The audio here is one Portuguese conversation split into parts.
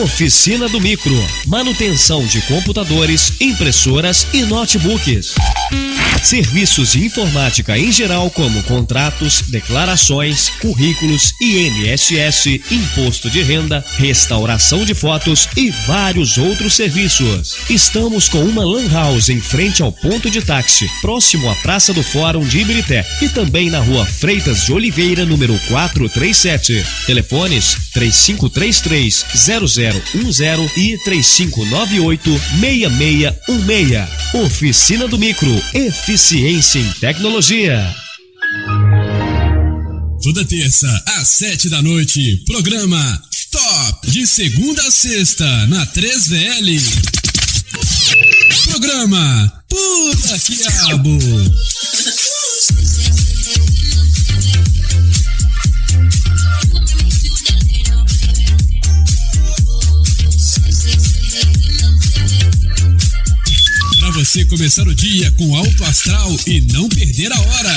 Oficina do Micro, manutenção de computadores, impressoras e notebooks. Serviços de informática em geral, como contratos, declarações, currículos, INSS, imposto de renda, restauração de fotos e vários outros serviços. Estamos com uma lan house em frente ao ponto de táxi, próximo à Praça do Fórum de Ibirité, e também na Rua Freitas de Oliveira, número 437. Telefones 3533-0010 e 3598-6616. Oficina do Micro, eficiência em tecnologia. Toda terça, às 7 da noite, programa Stop, de segunda a sexta, na 3VL. Programa Puta Quiabo. Para você começar o dia com alto astral e não perder a hora.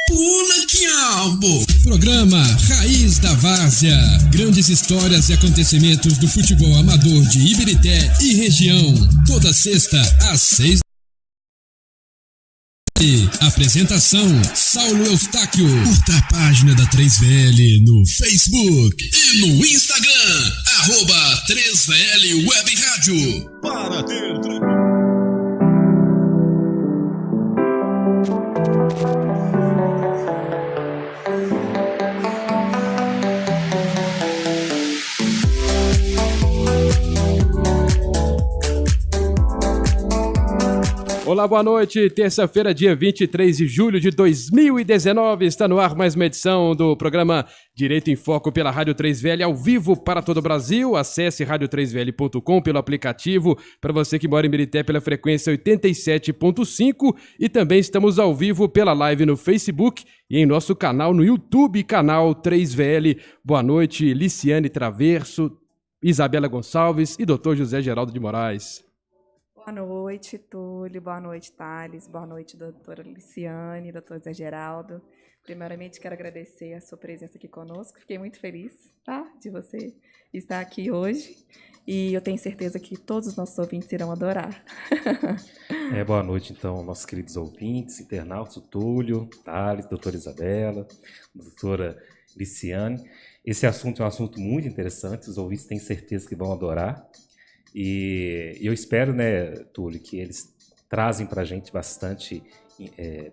Pula Quiabo. Programa Raiz da Várzea. Grandes histórias e acontecimentos do futebol amador de Ibirité e região. Toda sexta, às 6. Apresentação Saulo Eustáquio. Curta a página da 3VL no Facebook e no Instagram, @3VL Web Rádio. Para dentro. Olá, boa noite. Terça-feira, dia 23 de julho de 2019. Está no ar mais uma edição do programa Direito em Foco pela Rádio 3VL, ao vivo para todo o Brasil. Acesse radio3vl.com pelo aplicativo. Para você que mora em Ibirité, pela frequência 87.5. E também estamos ao vivo pela live no Facebook e em nosso canal no YouTube, canal 3VL. Boa noite, Liciane Traverso, Isabela Gonçalves e Dr. José Geraldo de Moraes. Boa noite, Túlio. Boa noite, Thales. Boa noite, doutora Liciane, doutor Zé Geraldo. Primeiramente, quero agradecer a sua presença aqui conosco. Fiquei muito feliz, tá, de você estar aqui hoje. E eu tenho certeza que todos os nossos ouvintes irão adorar. Boa noite, então, nossos queridos ouvintes, internautas, o Túlio, Thales, doutora Isabela, doutora Liciane. Esse assunto é um assunto muito interessante, os ouvintes têm certeza que vão adorar. E eu espero, né, Túlio, que eles trazem para a gente bastante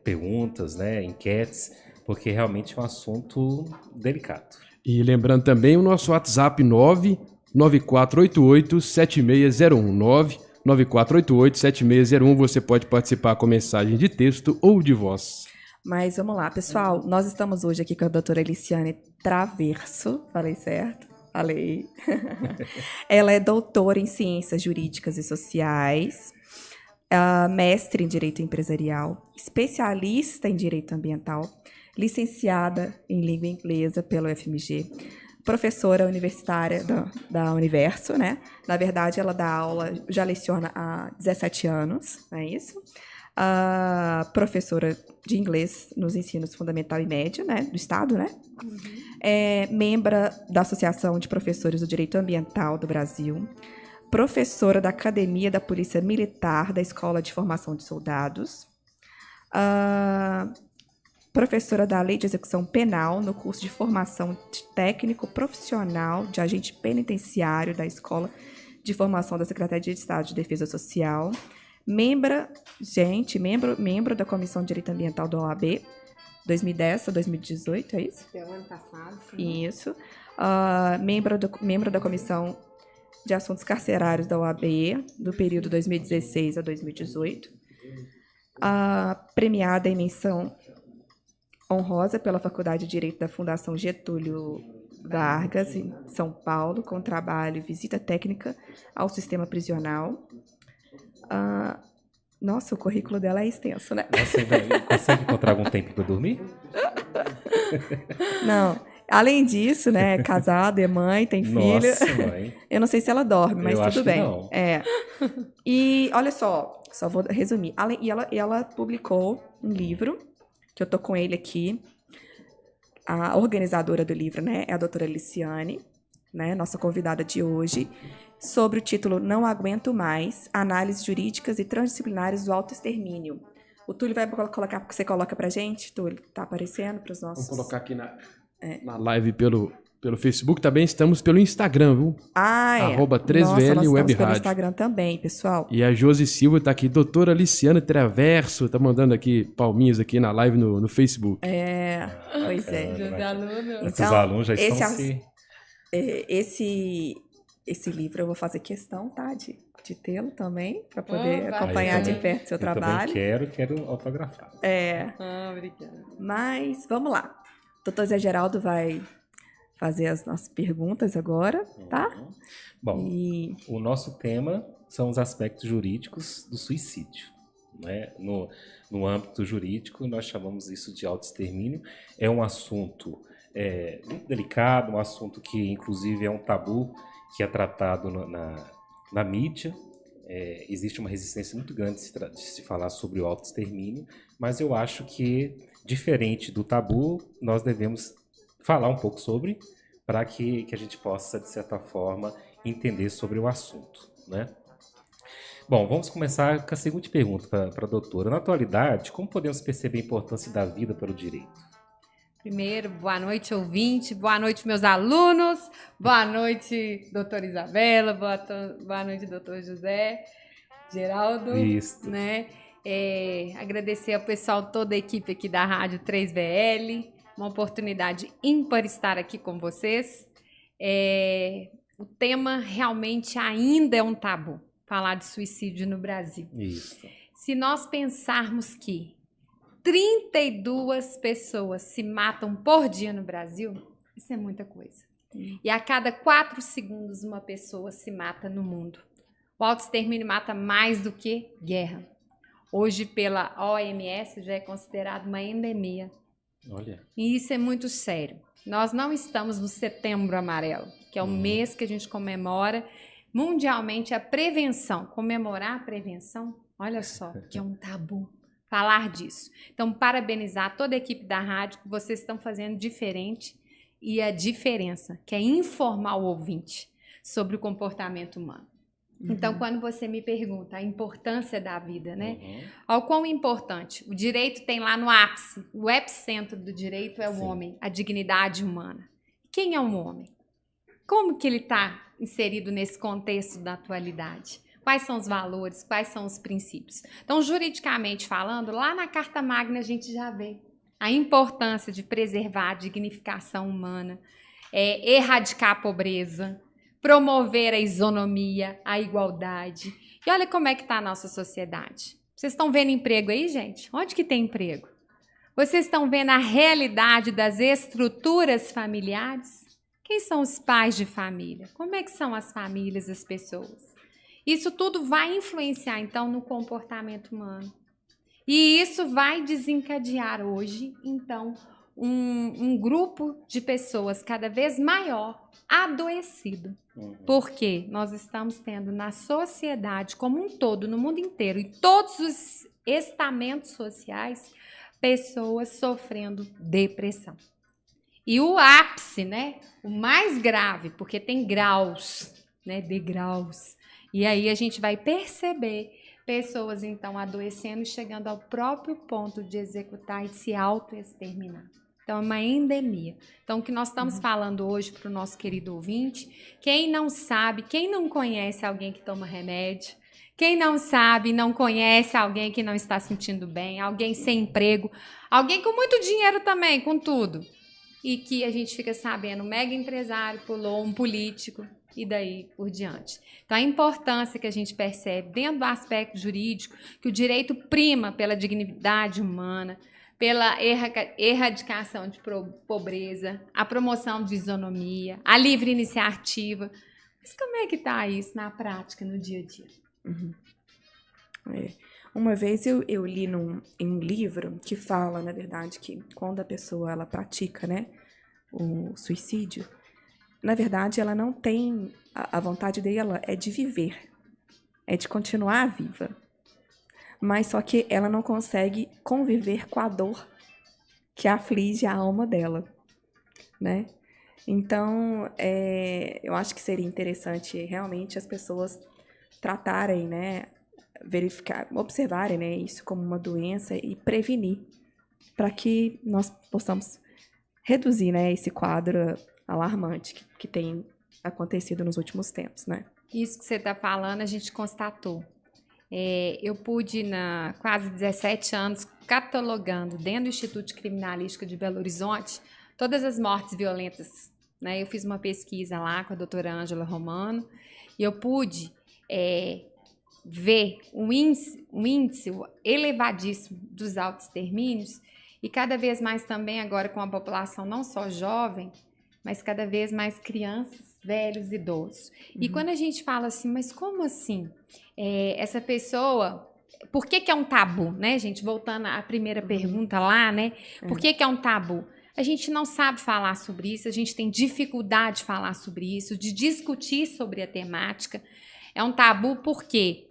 perguntas, né, enquetes, porque realmente é um assunto delicado. E lembrando também o nosso WhatsApp 99488-7601, 99488-7601, você pode participar com mensagem de texto ou de voz. Mas vamos lá, pessoal, nós estamos hoje aqui com a doutora Liciane Traverso, falei certo? Falei. Ela é doutora em Ciências Jurídicas e Sociais, mestre em Direito Empresarial, especialista em Direito Ambiental, licenciada em Língua Inglesa pelo UFMG, professora universitária da Universo, né? Na verdade, ela dá aula, já leciona há 17 anos, não é isso? Professora de inglês nos ensinos fundamental e médio, né, do Estado, né? É membro da Associação de Professores do Direito Ambiental do Brasil, professora da Academia da Polícia Militar da Escola de Formação de Soldados, professora da Lei de Execução Penal no curso de formação de técnico profissional de agente penitenciário da Escola de Formação da Secretaria de Estado de Defesa Social, membro da Comissão de Direito Ambiental da OAB, 2010 a 2018, é isso? Até o ano passado, sim. Isso. Membro da Comissão de Assuntos Carcerários da OAB, do período 2016 a 2018. Premiada em menção honrosa pela Faculdade de Direito da Fundação Getúlio Vargas, em São Paulo, com trabalho e visita técnica ao sistema prisional. Nossa, o currículo dela é extenso, né? Você consegue encontrar algum tempo para dormir? Não. Além disso, né, casada, é mãe, tem filho. Nossa, mãe. Eu não sei se ela dorme, mas tudo bem. Não. E olha só vou resumir. Ela publicou um livro, que eu tô com ele aqui. A organizadora do livro, né, é a doutora Liciane, né, nossa convidada de hoje, sobre o título Não Aguento Mais, Análises Jurídicas e Transdisciplinares do Autoextermínio. O Túlio vai colocar, porque você coloca pra gente, Túlio, tá aparecendo para os nossos... Vamos colocar aqui na live pelo Facebook, também estamos pelo Instagram, viu? Arroba 3VL Nossa, nós estamos Web pelo Rádio. Instagram também, pessoal. E a Josi Silva tá aqui, doutora Liciane Traverso, tá mandando aqui palminhas aqui na live no Facebook. Pois é. José Aluno. Esses alunos já estão Esse livro eu vou fazer questão, tá? De tê-lo também, para poder acompanhar de perto o seu trabalho. Quero autografar. Obrigada. Mas, vamos lá. O doutor Zé Geraldo vai fazer as nossas perguntas agora, tá? Bom, o nosso tema são os aspectos jurídicos do suicídio. Né? No âmbito jurídico, nós chamamos isso de autoextermínio. É um assunto muito delicado, um assunto que, inclusive, é um tabu que é tratado na mídia. Existe uma resistência muito grande de se falar sobre o autoextermínio, mas eu acho que, diferente do tabu, nós devemos falar um pouco sobre, para que a gente possa, de certa forma, entender sobre o assunto, né? Bom, vamos começar com a seguinte pergunta para a doutora. Na atualidade, como podemos perceber a importância da vida para o direito? Primeiro, boa noite, ouvinte, boa noite, meus alunos, boa noite, doutora Isabela, boa noite, doutor José Geraldo. Isso. Né? Agradecer ao pessoal, toda a equipe aqui da Rádio 3VL, uma oportunidade ímpar estar aqui com vocês. O tema realmente ainda é um tabu, falar de suicídio no Brasil. Isso. Se nós pensarmos que 32 pessoas se matam por dia no Brasil, isso é muita coisa. E a cada 4 segundos uma pessoa se mata no mundo. O autoextermínio mata mais do que guerra. Hoje, pela OMS, já é considerado uma endemia. Olha. E isso é muito sério. Nós não estamos no Setembro Amarelo, que é o mês que a gente comemora mundialmente a prevenção. Comemorar a prevenção, olha só, que é um tabu. Falar disso. Então, parabenizar toda a equipe da rádio, que vocês estão fazendo diferente, e a diferença, que é informar o ouvinte sobre o comportamento humano. Então, quando você me pergunta a importância da vida, né? Ao quão importante, o direito tem lá no ápice, o epicentro do direito é o homem, a dignidade humana. Quem é um homem? Como que ele está inserido nesse contexto da atualidade? Quais são os valores, quais são os princípios? Então, juridicamente falando, lá na Carta Magna a gente já vê a importância de preservar a dignificação humana, erradicar a pobreza, promover a isonomia, a igualdade. E olha como é que está a nossa sociedade. Vocês estão vendo emprego aí, gente? Onde que tem emprego? Vocês estão vendo a realidade das estruturas familiares? Quem são os pais de família? Como é que são as famílias, as pessoas? Isso tudo vai influenciar, então, no comportamento humano. E isso vai desencadear hoje, então, um grupo de pessoas cada vez maior adoecido. Porque nós estamos tendo na sociedade como um todo, no mundo inteiro, e todos os estamentos sociais, pessoas sofrendo depressão. E o ápice, né, o mais grave, porque tem graus, né, degraus. E aí a gente vai perceber pessoas, então, adoecendo e chegando ao próprio ponto de executar e se autoexterminar. Então, é uma endemia. Então, o que nós estamos falando hoje para o nosso querido ouvinte, quem não sabe, quem não conhece alguém que toma remédio, quem não sabe, não conhece alguém que não está sentindo bem, alguém sem emprego, alguém com muito dinheiro também, com tudo, e que a gente fica sabendo, um mega empresário pulou, um político, e daí por diante. Então, a importância que a gente percebe dentro do aspecto jurídico, que o direito prima pela dignidade humana, pela erradicação de pobreza, a promoção de isonomia, a livre iniciativa. Mas como é que está isso na prática, no dia a dia? Uma vez eu li em um livro que fala, na verdade, que quando a pessoa ela pratica, né, o suicídio, na verdade, ela não tem... A vontade dela é de viver, é de continuar viva. Mas só que ela não consegue conviver com a dor que aflige a alma dela, né? Então, eu acho que seria interessante realmente as pessoas tratarem, né, verificar, observarem, né, isso como uma doença e prevenir, para que nós possamos reduzir, né, esse quadro alarmante que tem acontecido nos últimos tempos, né? Isso que você está falando, a gente constatou. Eu pude, quase 17 anos, catalogando dentro do Instituto de Criminalística de Belo Horizonte todas as mortes violentas, né? Eu fiz uma pesquisa lá com a doutora Ângela Romano e eu pude ver um índice elevadíssimo dos autoextermínios e cada vez mais também agora com a população não só jovem, mas cada vez mais crianças, velhos, idosos. E quando a gente fala assim, mas como assim? Essa pessoa, por que é um tabu, né, gente? Voltando à primeira pergunta lá, né? Por que é um tabu? A gente não sabe falar sobre isso, a gente tem dificuldade de falar sobre isso, de discutir sobre a temática. É um tabu porque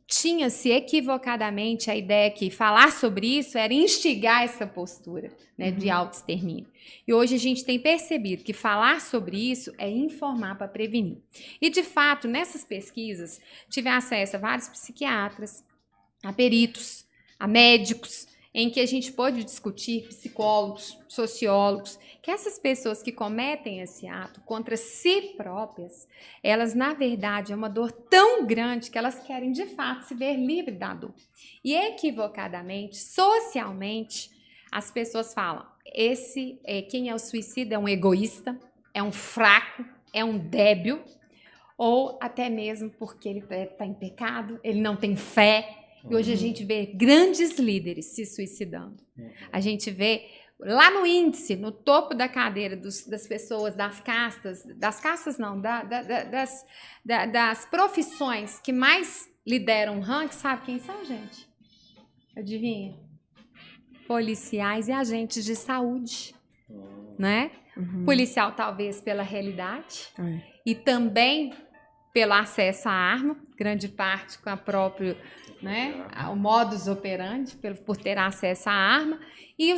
tinha-se equivocadamente a ideia que falar sobre isso era instigar essa postura, né, de autoextermínio. E hoje a gente tem percebido que falar sobre isso é informar para prevenir. E, de fato, nessas pesquisas, tive acesso a vários psiquiatras, a peritos, a médicos, em que a gente pode discutir, psicólogos, sociólogos, que essas pessoas que cometem esse ato contra si próprias, elas, na verdade, é uma dor tão grande que elas querem, de fato, se ver livre da dor. E, equivocadamente, socialmente, as pessoas falam, quem é o suicida é um egoísta, é um fraco, é um débil, ou até mesmo porque ele está em pecado, ele não tem fé. E hoje a gente vê grandes líderes se suicidando. A gente vê lá no índice, no topo da cadeira das pessoas, das castas não, das profissões que mais lideram o ranking, sabe quem são, gente? Adivinha? Policiais e agentes de saúde, né? Policial talvez pela realidade e também pelo acesso à arma, grande parte com a própria, né, o modus operandi, por ter acesso à arma, e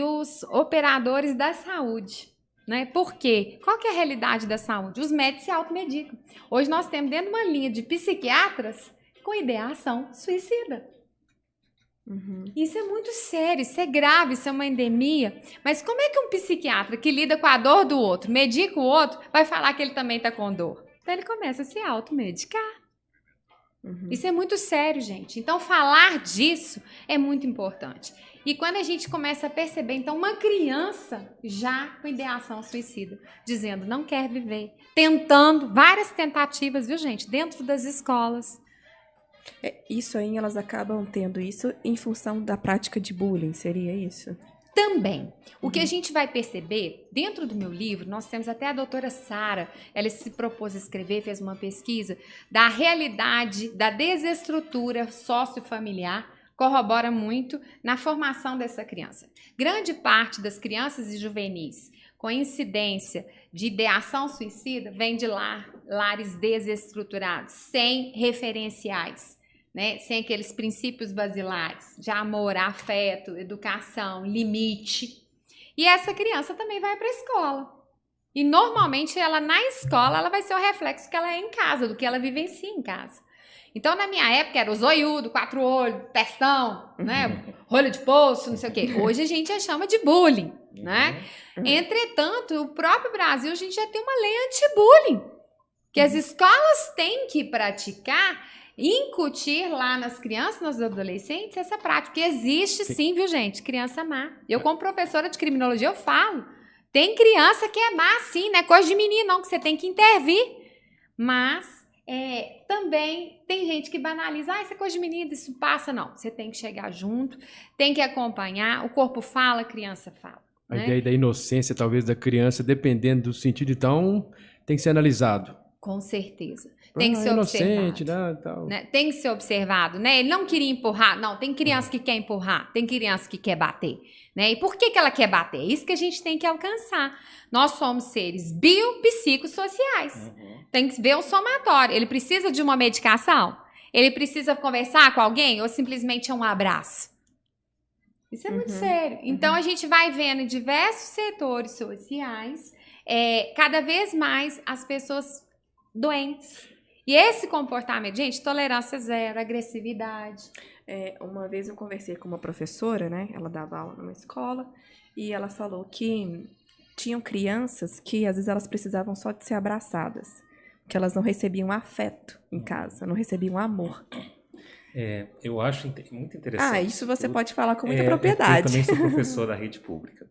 os operadores da saúde. Né? Por quê? Qual que é a realidade da saúde? Os médicos se automedicam. Hoje nós temos dentro de uma linha de psiquiatras com ideação suicida. Isso é muito sério, isso é grave, isso é uma endemia. Mas como é que um psiquiatra que lida com a dor do outro, medica o outro, vai falar que ele também está com dor? Então ele começa a se automedicar. Isso é muito sério, gente. Então falar disso é muito importante. E quando a gente começa a perceber, então, uma criança já com ideação suicida, dizendo não quer viver, tentando, várias tentativas, viu, gente, dentro das escolas. Isso aí, elas acabam tendo isso em função da prática de bullying, seria isso? Também. O que a gente vai perceber, dentro do meu livro, nós temos até a doutora Sara, ela se propôs a escrever, fez uma pesquisa da realidade da desestrutura sociofamiliar, corrobora muito na formação dessa criança. Grande parte das crianças e juvenis com incidência de ideação suicida vem de lares desestruturados, sem referenciais. Né? Sem aqueles princípios basilares de amor, afeto, educação, limite. E essa criança também vai para a escola. E normalmente ela na escola ela vai ser o reflexo que ela é em casa, do que ela vivencia em casa. Então na minha época era o zoiudo, 4 olhos, testão, né? Rolho de poço, não sei o quê. Hoje a gente já chama de bullying, né? Entretanto, o próprio Brasil a gente já tem uma lei anti-bullying, que as escolas têm que praticar, incutir lá nas crianças, nos adolescentes, essa prática. Que existe sim, viu, gente? Criança má. Eu, como professora de criminologia, eu falo. Tem criança que é má, sim, não é coisa de menino, não, que você tem que intervir. Mas também tem gente que banaliza, isso é coisa de menino, isso passa. Não, você tem que chegar junto, tem que acompanhar, o corpo fala, a criança fala. A ideia da inocência, talvez, da criança, dependendo do sentido, então, tem que ser analisado. Com certeza. Tem que ser inocente, observado. Né, tal. Né? Tem que ser observado, né? Ele não queria empurrar. Não, tem criança que quer empurrar, tem criança que quer bater. Né? E por que ela quer bater? É isso que a gente tem que alcançar. Nós somos seres biopsicossociais. Tem que ver o somatório. Ele precisa de uma medicação? Ele precisa conversar com alguém? Ou simplesmente é um abraço? Isso é muito sério. Então, a gente vai vendo em diversos setores sociais, cada vez mais as pessoas doentes. E esse comportamento, gente, tolerância zero, agressividade. Uma vez eu conversei com uma professora, né? Ela dava aula numa escola, e ela falou que tinham crianças que, às vezes, elas precisavam só de ser abraçadas, que elas não recebiam afeto em casa, não recebiam amor. Eu acho muito interessante. Isso você pode falar com muita propriedade. Eu também sou professor da rede pública.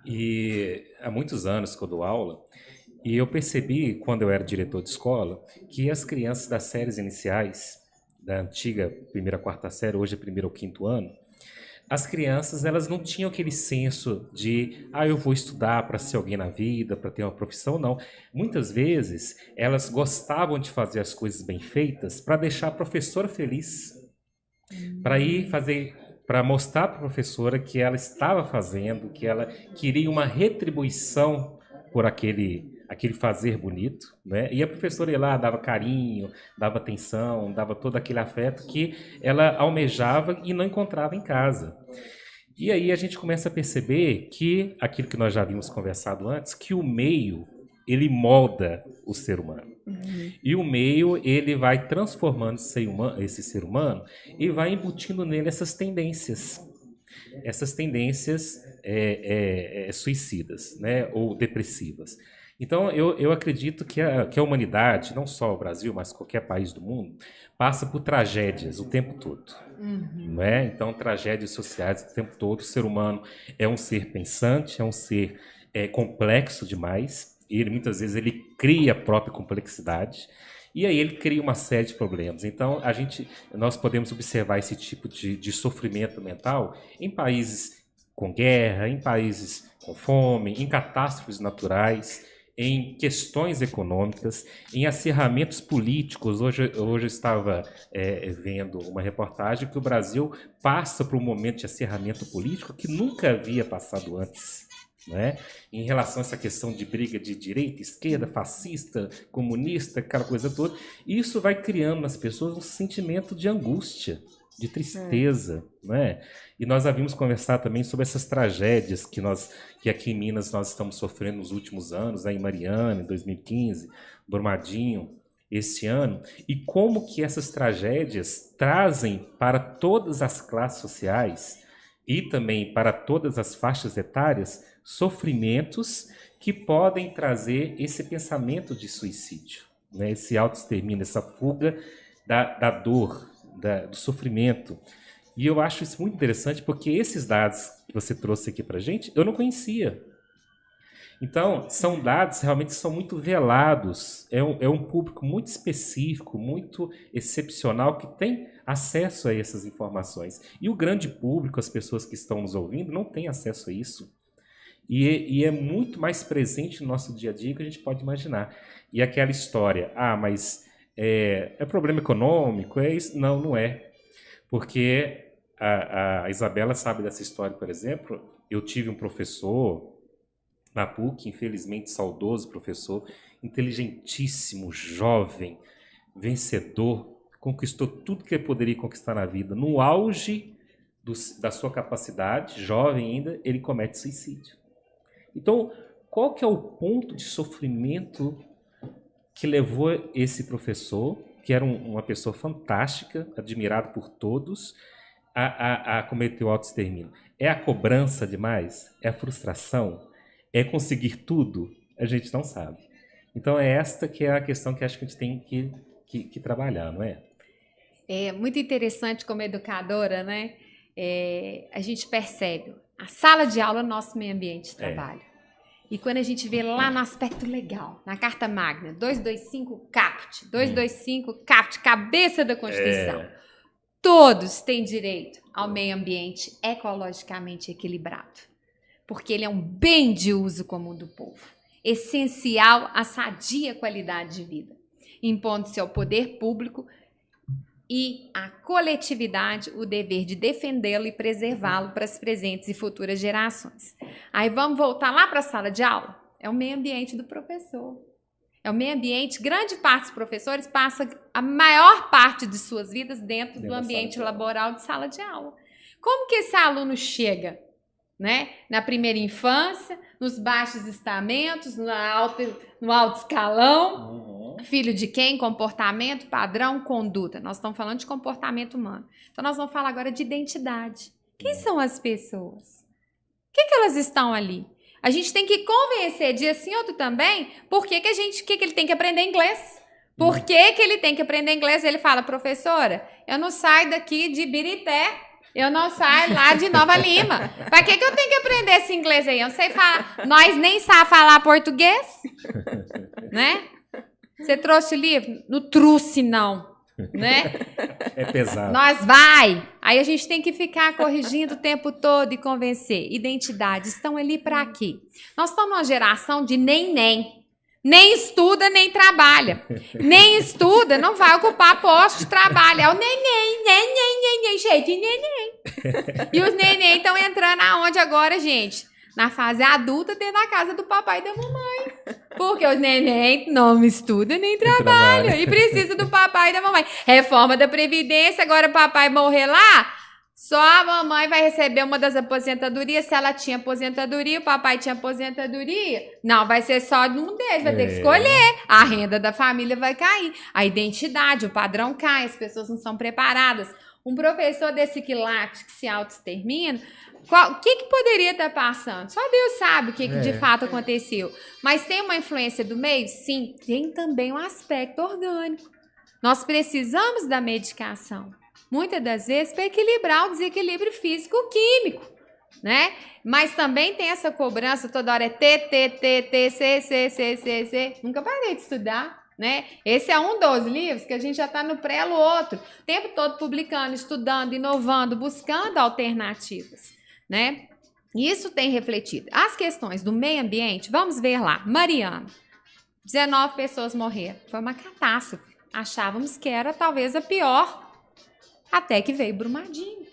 E há muitos anos que eu dou aula, e eu percebi, quando eu era diretor de escola, que as crianças das séries iniciais, da antiga 1ª, 4ª série, hoje é 1º ou 5º ano, as crianças, elas não tinham aquele senso de, eu vou estudar para ser alguém na vida, para ter uma profissão, não. Muitas vezes, elas gostavam de fazer as coisas bem feitas para deixar a professora feliz, para mostrar para a professora que ela estava fazendo, que ela queria uma retribuição por aquele fazer bonito, né? E a professora ia lá, dava carinho, dava atenção, dava todo aquele afeto que ela almejava e não encontrava em casa. E aí a gente começa a perceber que, aquilo que nós já havíamos conversado antes, que o meio, ele molda o ser humano. E o meio, ele vai transformando esse ser humano e vai embutindo nele essas tendências suicidas, né? Ou depressivas. Então, eu acredito que a humanidade, não só o Brasil, mas qualquer país do mundo, passa por tragédias o tempo todo. Não é? Então, tragédias sociais o tempo todo. O ser humano é um ser pensante, é um ser complexo demais. E muitas vezes ele cria a própria complexidade. E aí ele cria uma série de problemas. Então, nós podemos observar esse tipo de sofrimento mental em países com guerra, em países com fome, em catástrofes naturais, em questões econômicas, em acirramentos políticos. Hoje eu estava vendo uma reportagem que o Brasil passa por um momento de acirramento político que nunca havia passado antes, né? Em relação a essa questão de briga de direita, esquerda, fascista, comunista, aquela coisa toda. Isso vai criando nas pessoas um sentimento de angústia, de tristeza, né? E nós havíamos conversado também sobre essas tragédias que aqui em Minas nós estamos sofrendo nos últimos anos, em Mariana, em 2015, Brumadinho, este ano, e como que essas tragédias trazem para todas as classes sociais e também para todas as faixas etárias sofrimentos que podem trazer esse pensamento de suicídio, né? Esse autoextermínio, essa fuga da dor, do sofrimento. E eu acho isso muito interessante porque esses dados que você trouxe aqui para a gente, eu não conhecia. Então, são dados realmente são muito velados. É um público muito específico, muito excepcional, que tem acesso a essas informações. E o grande público, as pessoas que estão nos ouvindo, não tem acesso a isso. E é muito mais presente no nosso dia a dia que a gente pode imaginar. E aquela história, mas é problema econômico, é isso? Não, não é. Porque a Isabela sabe dessa história, por exemplo. Eu tive um professor na PUC, infelizmente saudoso professor, inteligentíssimo, jovem, vencedor, conquistou tudo que ele poderia conquistar na vida. No auge da sua capacidade, jovem ainda, ele comete suicídio. Então, qual que é o ponto de sofrimento que levou esse professor, que era uma pessoa fantástica, admirado por todos, a cometer o autoextermínio? É a cobrança demais? É a frustração? É conseguir tudo? A gente não sabe. Então, é esta que é a questão que acho que a gente tem que trabalhar, não é? É muito interessante como educadora, né? A gente percebe a sala de aula é o nosso meio ambiente de trabalho. E quando a gente vê lá no aspecto legal, na Carta Magna, 225 caput, 225 caput, cabeça da Constituição, todos têm direito ao meio ambiente ecologicamente equilibrado, porque ele é um bem de uso comum do povo, essencial à sadia qualidade de vida, impondo-se ao poder público e à coletividade o dever de defendê-lo e preservá-lo para as presentes e futuras gerações. Aí vamos voltar lá para a sala de aula? É o meio ambiente do professor. É o meio ambiente, grande parte dos professores passa a maior parte de suas vidas dentro do ambiente laboral de sala de aula. Como que esse aluno chega, né? Na primeira infância, nos baixos estamentos, no alto escalão, filho de quem? Comportamento, padrão, conduta. Nós estamos falando de comportamento humano. Então, nós vamos falar agora de identidade. Quem são as pessoas? O que elas estão ali? A gente tem que convencer de assim outro também, por que ele tem que aprender inglês? Por que ele tem que aprender inglês? Ele fala, professora, eu não saio daqui de Birité, eu não saio lá de Nova Lima. Para que eu tenho que aprender esse inglês aí? Eu não sei falar, nós nem sabemos falar português, né? Você trouxe o livro? Não trouxe, não. Né? É pesado. Nós vai. Aí a gente tem que ficar corrigindo o tempo todo e convencer. Identidades estão ali para quê? Nós estamos numa geração de nem. Nem estuda, nem trabalha. Nem estuda, não vai ocupar posto de trabalho. É o neném, gente, neném. E os neném estão entrando aonde agora, gente? Na fase adulta, dentro da casa do papai e da mamãe. Porque os neném não estudam nem trabalham. E precisa do papai e da mamãe. Reforma da Previdência, agora o papai morrer lá, só a mamãe vai receber uma das aposentadorias. Se ela tinha aposentadoria, o papai tinha aposentadoria. Não, vai ser só de um deles, vai ter que escolher. A renda da família vai cair. A identidade, o padrão cai, as pessoas não são preparadas. Um professor desse quilate que se autoextermina, o que poderia estar passando? Só Deus sabe o que de fato aconteceu. Mas tem uma influência do meio? Sim, tem também um aspecto orgânico. Nós precisamos da medicação, muitas das vezes, para equilibrar o desequilíbrio físico-químico, né? Mas também tem essa cobrança toda hora, C. Nunca parei de estudar. Né? Esse é um dos livros que a gente já está no prelo outro, o tempo todo publicando, estudando, inovando, buscando alternativas, né? Isso tem refletido. As questões do meio ambiente, vamos ver lá. Mariana, 19 pessoas morreram. Foi uma catástrofe. Achávamos que era talvez a pior, até que veio Brumadinho.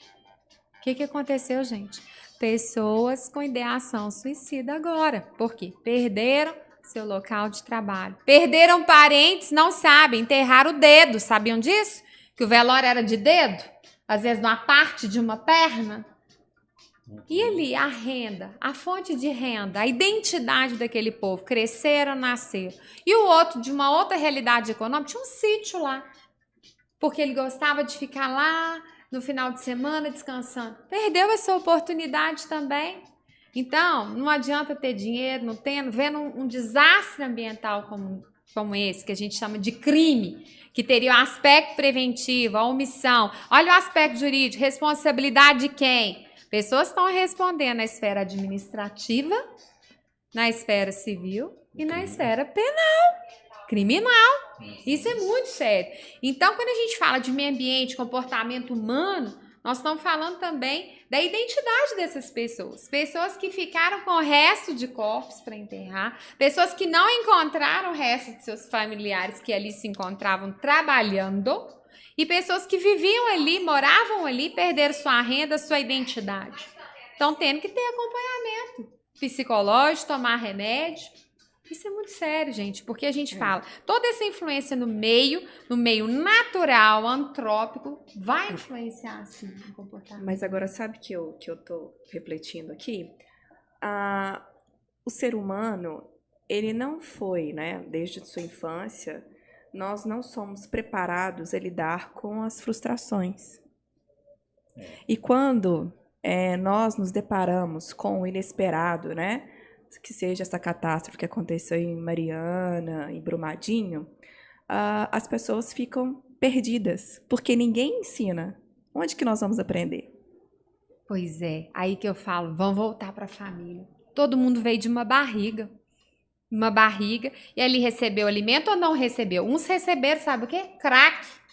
O que aconteceu, gente? Pessoas com ideação suicida agora. Por quê? Perderam seu local de trabalho. Perderam parentes, não sabem, enterraram o dedo. Sabiam disso? Que o velório era de dedo? Às vezes numa parte de uma perna. E ali, a renda, a fonte de renda, a identidade daquele povo, cresceram, nasceram. E o outro, de uma outra realidade econômica, tinha um sítio lá. Porque ele gostava de ficar lá no final de semana descansando. Perdeu essa oportunidade também. Então, não adianta ter dinheiro, não tendo, vendo um desastre ambiental como esse, que a gente chama de crime, que teria o aspecto preventivo, a omissão. Olha o aspecto jurídico, responsabilidade de quem? Pessoas estão respondendo na esfera administrativa, na esfera civil e na esfera penal, criminal. Isso é muito sério. Então, quando a gente fala de meio ambiente, comportamento humano, nós estamos falando também da identidade dessas pessoas. Pessoas que ficaram com o resto de corpos para enterrar, pessoas que não encontraram o resto de seus familiares que ali se encontravam trabalhando, e pessoas que viviam ali, moravam ali, perderam sua renda, sua identidade. Então, tendo que ter acompanhamento psicológico, tomar remédio. Isso é muito sério, gente, porque a gente fala, toda essa influência no meio natural, antrópico, vai influenciar, assim, o comportamento. Mas agora, sabe que eu tô refletindo aqui? O ser humano, ele não foi, né, desde sua infância, nós não somos preparados a lidar com as frustrações. E quando nós nos deparamos com o inesperado, né, que seja essa catástrofe que aconteceu em Mariana, em Brumadinho, as pessoas ficam perdidas, porque ninguém ensina. Onde que nós vamos aprender? Pois é, aí que eu falo, vamos voltar para a família. Todo mundo veio de uma barriga, e ali recebeu alimento ou não recebeu? Uns receberam, sabe o quê? Crack.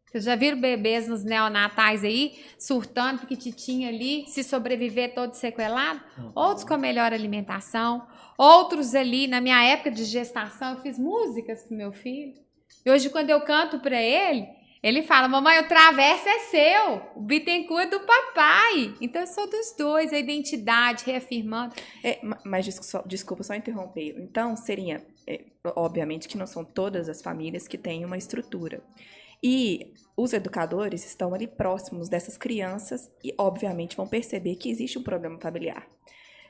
Vocês já viram bebês nos neonatais aí, surtando, porque titinha ali, se sobreviver todo sequelado? Outros com melhor alimentação, outros ali, na minha época de gestação, eu fiz músicas pro meu filho. E hoje, quando eu canto para ele, ele fala, mamãe, o travesso é seu, o Bittencourt é do papai. Então, eu sou dos dois, a identidade, reafirmando. Mas, desculpa só interromper. Então, seria, obviamente que não são todas as famílias que têm uma estrutura. E os educadores estão ali próximos dessas crianças e, obviamente, vão perceber que existe um problema familiar.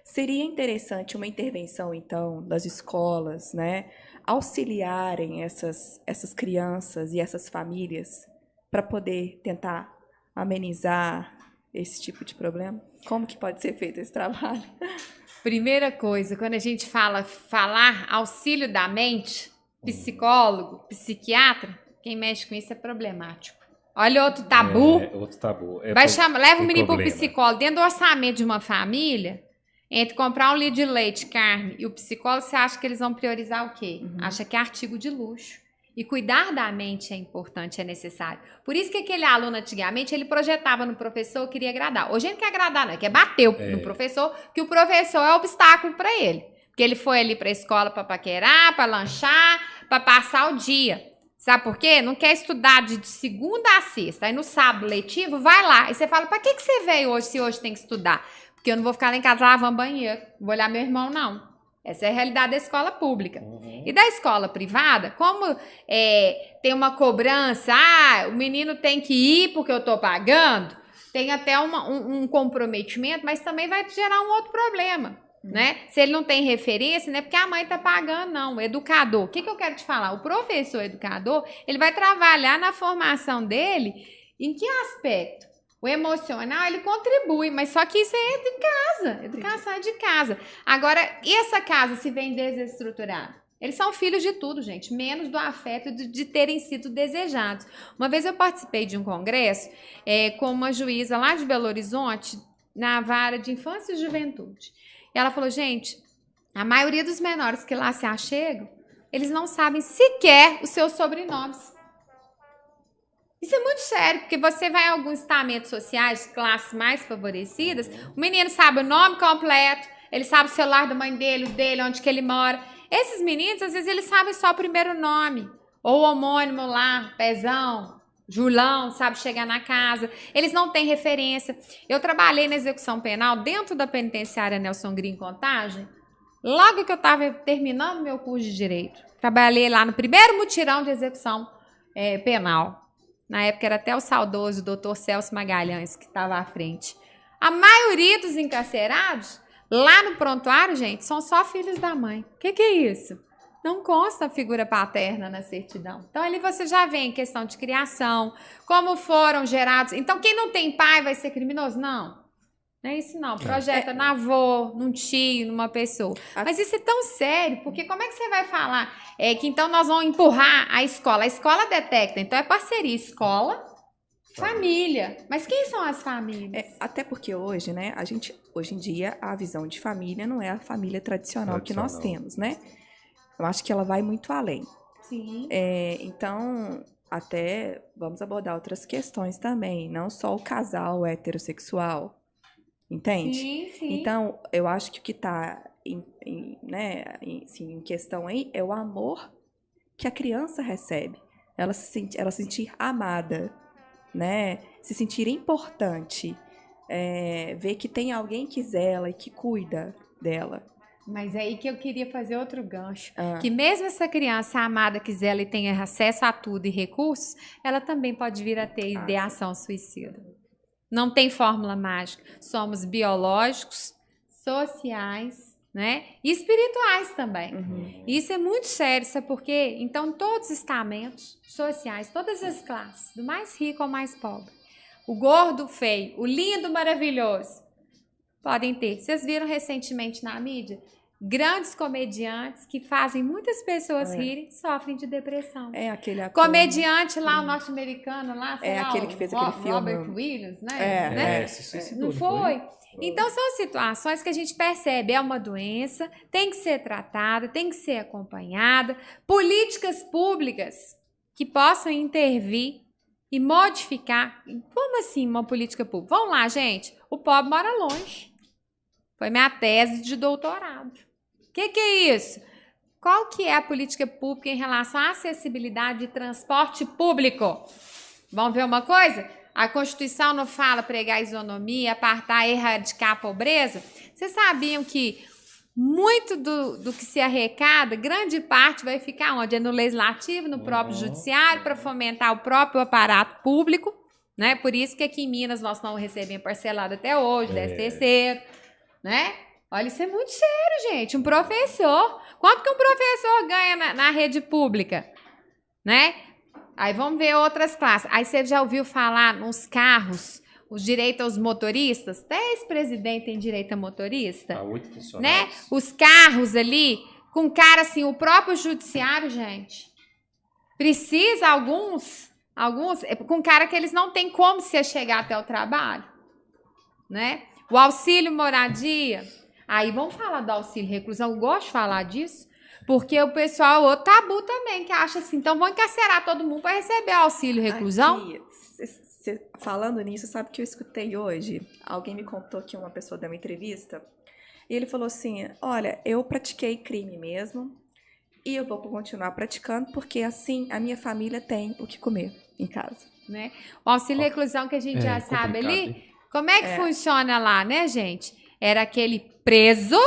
Seria interessante uma intervenção, então, das escolas, né, auxiliarem essas crianças e essas famílias para poder tentar amenizar esse tipo de problema? Como que pode ser feito esse trabalho? Primeira coisa, quando a gente falar auxílio da mente, psicólogo, psiquiatra, quem mexe com isso é problemático. Olha outro tabu. Outro tabu. Leva o menino para o problema. psicólogo. Dentro do orçamento de uma família, entre comprar um litro de leite, carne e o psicólogo, você acha que eles vão priorizar o quê? Acha que é artigo de luxo. E cuidar da mente é importante, é necessário. Por isso que aquele aluno, antigamente, ele projetava no professor, queria agradar. Hoje ele não quer agradar, não. Ele quer bater no professor, que o professor é obstáculo para ele. Porque ele foi ali para a escola para paquerar, para lanchar, para passar o dia. Sabe por quê? Não quer estudar de segunda a sexta. Aí no sábado letivo, vai lá. Aí você fala, para que você veio hoje, se hoje tem que estudar? Porque eu não vou ficar lá em casa lavando banheiro. Não vou olhar meu irmão, não. Essa é a realidade da escola pública. E da escola privada, como tem uma cobrança, o menino tem que ir porque eu estou pagando, tem até um comprometimento, mas também vai gerar um outro problema. Né? Se ele não tem referência, não é porque a mãe está pagando, não. O educador, o que eu quero te falar? O professor educador, ele vai trabalhar na formação dele em que aspecto? O emocional, ele contribui, mas só que isso é de casa, educação é de casa. Agora, e essa casa se vem desestruturada? Eles são filhos de tudo, gente, menos do afeto de terem sido desejados. Uma vez eu participei de um congresso com uma juíza lá de Belo Horizonte, na vara de infância e juventude. E ela falou, gente, a maioria dos menores que lá se achegam, eles não sabem sequer os seus sobrenomes. Isso é muito sério, porque você vai a alguns estamentos sociais, classes mais favorecidas, o menino sabe o nome completo, ele sabe o celular da mãe dele, o dele, onde que ele mora. Esses meninos, às vezes, eles sabem só o primeiro nome, ou o homônimo lá, Pezão, Julão, sabe chegar na casa. Eles não têm referência. Eu trabalhei na execução penal dentro da penitenciária Nelson Green Contagem, logo que eu estava terminando meu curso de Direito. Trabalhei lá no primeiro mutirão de execução penal. Na época era até o saudoso doutor Celso Magalhães que estava à frente. A maioria dos encarcerados, lá no prontuário, gente, são só filhos da mãe. O que é isso? Não consta a figura paterna na certidão. Então, ali você já vê em questão de criação, como foram gerados. Então, quem não tem pai vai ser criminoso? Não. Não é isso não. Projeta no avô, num tio, numa pessoa. Mas isso é tão sério, porque como é que você vai falar que então nós vamos empurrar a escola? A escola detecta, então é parceria escola, família. Mas quem são as famílias? Até porque hoje, né, hoje em dia, a visão de família não é a família tradicional que nós temos, né? Eu acho que ela vai muito além. Sim. Então, até vamos abordar outras questões também, não só o casal heterossexual. Entende? Sim, sim. Então, eu acho que o que está em questão aí é o amor que a criança recebe. Ela se sentir amada, né? Se sentir importante. Ver que tem alguém que zela e que cuida dela. Mas é aí que eu queria fazer outro gancho. Que mesmo essa criança amada que zela e tenha acesso a tudo e recursos, ela também pode vir a ter ideação suicida. Não tem fórmula mágica. Somos biológicos, sociais, né? E espirituais também. Isso é muito sério, sabe por quê? Então, todos os estamentos sociais, todas as classes, do mais rico ao mais pobre, o gordo, o feio, o lindo, o maravilhoso, podem ter. Vocês viram recentemente na mídia? Grandes comediantes que fazem muitas pessoas rirem, sofrem de depressão. Aquele ator. Comediante lá, o norte-americano lá, sei lá, aquele que fez aquele filme. Robert Williams, né? Não foi? Então, são situações que a gente percebe, é uma doença, tem que ser tratada, tem que ser acompanhada. Políticas públicas que possam intervir e modificar. Como assim uma política pública? Vamos lá, gente. O pobre mora longe. Foi minha tese de doutorado. O que é isso? Qual que é a política pública em relação à acessibilidade de transporte público? Vamos ver uma coisa? A Constituição não fala pregar a isonomia, apartar, erradicar a pobreza? Vocês sabiam que muito do que se arrecada, grande parte vai ficar onde? É no legislativo, no próprio judiciário, para fomentar o próprio aparato público, né? Por isso que aqui em Minas nós não recebemos parcelado até hoje, 13º, né? Olha, isso é muito sério, gente. Um professor, quanto que um professor ganha na rede pública, né? Aí vamos ver outras classes. Aí você já ouviu falar nos carros, os direitos aos motoristas? Até esse presidente tem direito a motorista. Há 8 funcionários. Né? Os carros ali, com cara assim, o próprio judiciário, gente, precisa alguns, com cara que eles não têm como se chegar até o trabalho, né? O auxílio moradia, aí vamos falar do auxílio reclusão, eu gosto de falar disso, porque o pessoal, o tabu também, que acha assim, então vamos encarcerar todo mundo para receber auxílio reclusão? Aqui, falando nisso, sabe o que eu escutei hoje? Alguém me contou que uma pessoa deu uma entrevista e ele falou assim, olha, eu pratiquei crime mesmo e eu vou continuar praticando porque assim a minha família tem o que comer em casa. Né? O auxílio reclusão que a gente já sabe ali, hein? como é que funciona lá, né, gente? Era aquele preso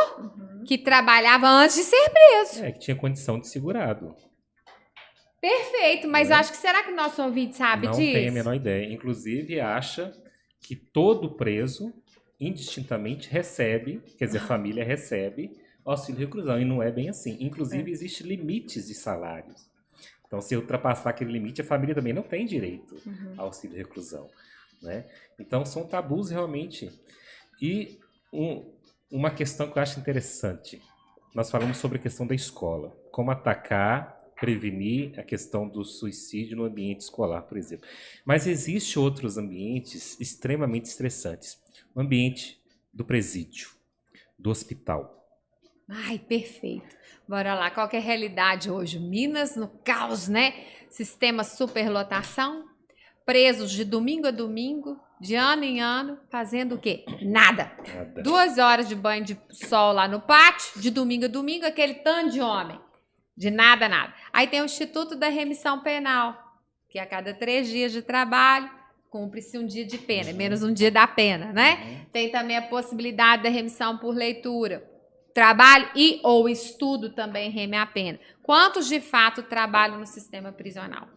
que trabalhava antes de ser preso. Que tinha condição de segurado. Perfeito, mas acho que será que o nosso ouvinte sabe Não disso? tem a menor ideia. Inclusive, acha que todo preso, indistintamente, recebe, quer dizer, a família recebe auxílio reclusão. E não é bem assim. Inclusive, existem limites de salários. Então, se ultrapassar aquele limite, a família também não tem direito ao auxílio reclusão. Né? Então, são tabus realmente. E uma questão que eu acho interessante. Nós falamos sobre a questão da escola. Como atacar, prevenir a questão do suicídio no ambiente escolar, por exemplo. Mas existem outros ambientes extremamente estressantes. O ambiente do presídio, do hospital. Ai, perfeito. Bora lá, qual que é a realidade hoje? Minas no caos, né? Sistema superlotação, presos de domingo a domingo, de ano em ano, fazendo o quê? Nada. 2 horas de banho de sol lá no pátio, de domingo a domingo, aquele tanto de homem. De nada, nada. Aí tem o Instituto da Remissão Penal, que a cada 3 dias de trabalho, cumpre-se um dia de pena, menos um dia da pena, né? Tem também a possibilidade da remissão por leitura. Trabalho e ou estudo também reme a pena. Quantos de fato trabalham no sistema prisional?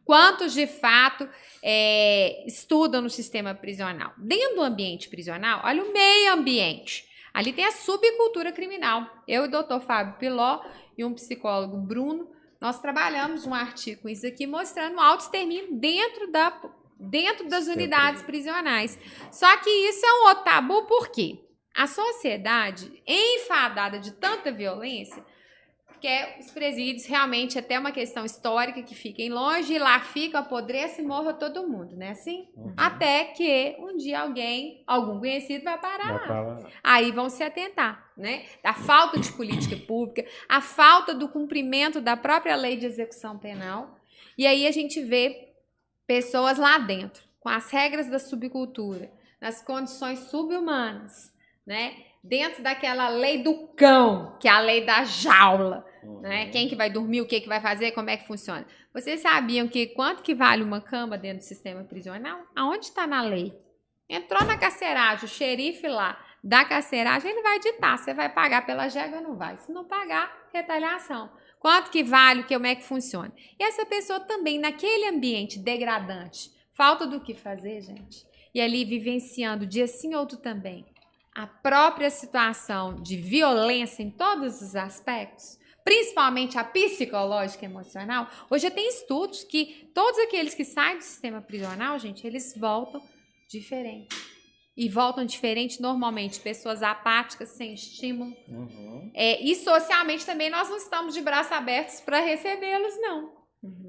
Quantos de fato estudam no sistema prisional? Dentro do ambiente prisional, olha o meio ambiente. Ali tem a subcultura criminal. Eu e o doutor Fábio Piló e um psicólogo, Bruno, nós trabalhamos um artigo com isso aqui mostrando o auto-extermínio dentro das unidades prisionais. Só que isso é um outro tabu, por quê? A sociedade, enfadada de tanta violência, quer os presídios realmente até uma questão histórica que fiquem longe, e lá fica, apodrece e morra todo mundo, né? Assim? Até que um dia algum conhecido vai parar. Aí vão se atentar, né? Da falta de política pública, a falta do cumprimento da própria lei de execução penal. E aí a gente vê pessoas lá dentro, com as regras da subcultura, nas condições subhumanas, né? Dentro daquela lei do cão, que é a lei da jaula, né? Quem que vai dormir, o que vai fazer, como é que funciona. Vocês sabiam que quanto que vale uma cama dentro do sistema prisional? Aonde está na lei? Entrou na carceragem, o xerife lá da carceragem, ele vai ditar, você vai pagar pela jega ou não vai? Se não pagar, retaliação. Quanto que vale, como é que funciona? E essa pessoa também, naquele ambiente degradante, falta do que fazer, gente. E ali vivenciando dia sim, outro também. A própria situação de violência em todos os aspectos, principalmente a psicológica e emocional. Hoje tem estudos que todos aqueles que saem do sistema prisional, gente, eles voltam diferente. E voltam diferente normalmente, pessoas apáticas, sem estímulo. E socialmente também nós não estamos de braços abertos para recebê-los, não.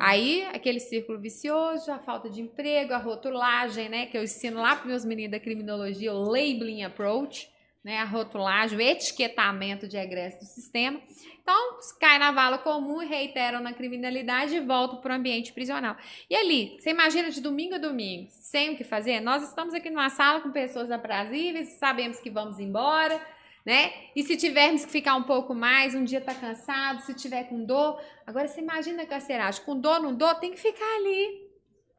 Aí, aquele círculo vicioso, a falta de emprego, a rotulagem, né, que eu ensino lá para os meus meninos da criminologia, o labeling approach, né, a rotulagem, o etiquetamento de egresso do sistema. Então, cai na vala comum, reiteram na criminalidade e voltam para o ambiente prisional. E ali, você imagina de domingo a domingo, sem o que fazer? Nós estamos aqui numa sala com pessoas aprazíveis, sabemos que vamos embora, né? E se tivermos que ficar um pouco mais, um dia tá cansado, se tiver com dor. Agora você imagina a carceragem, com dor, não dor, tem que ficar ali.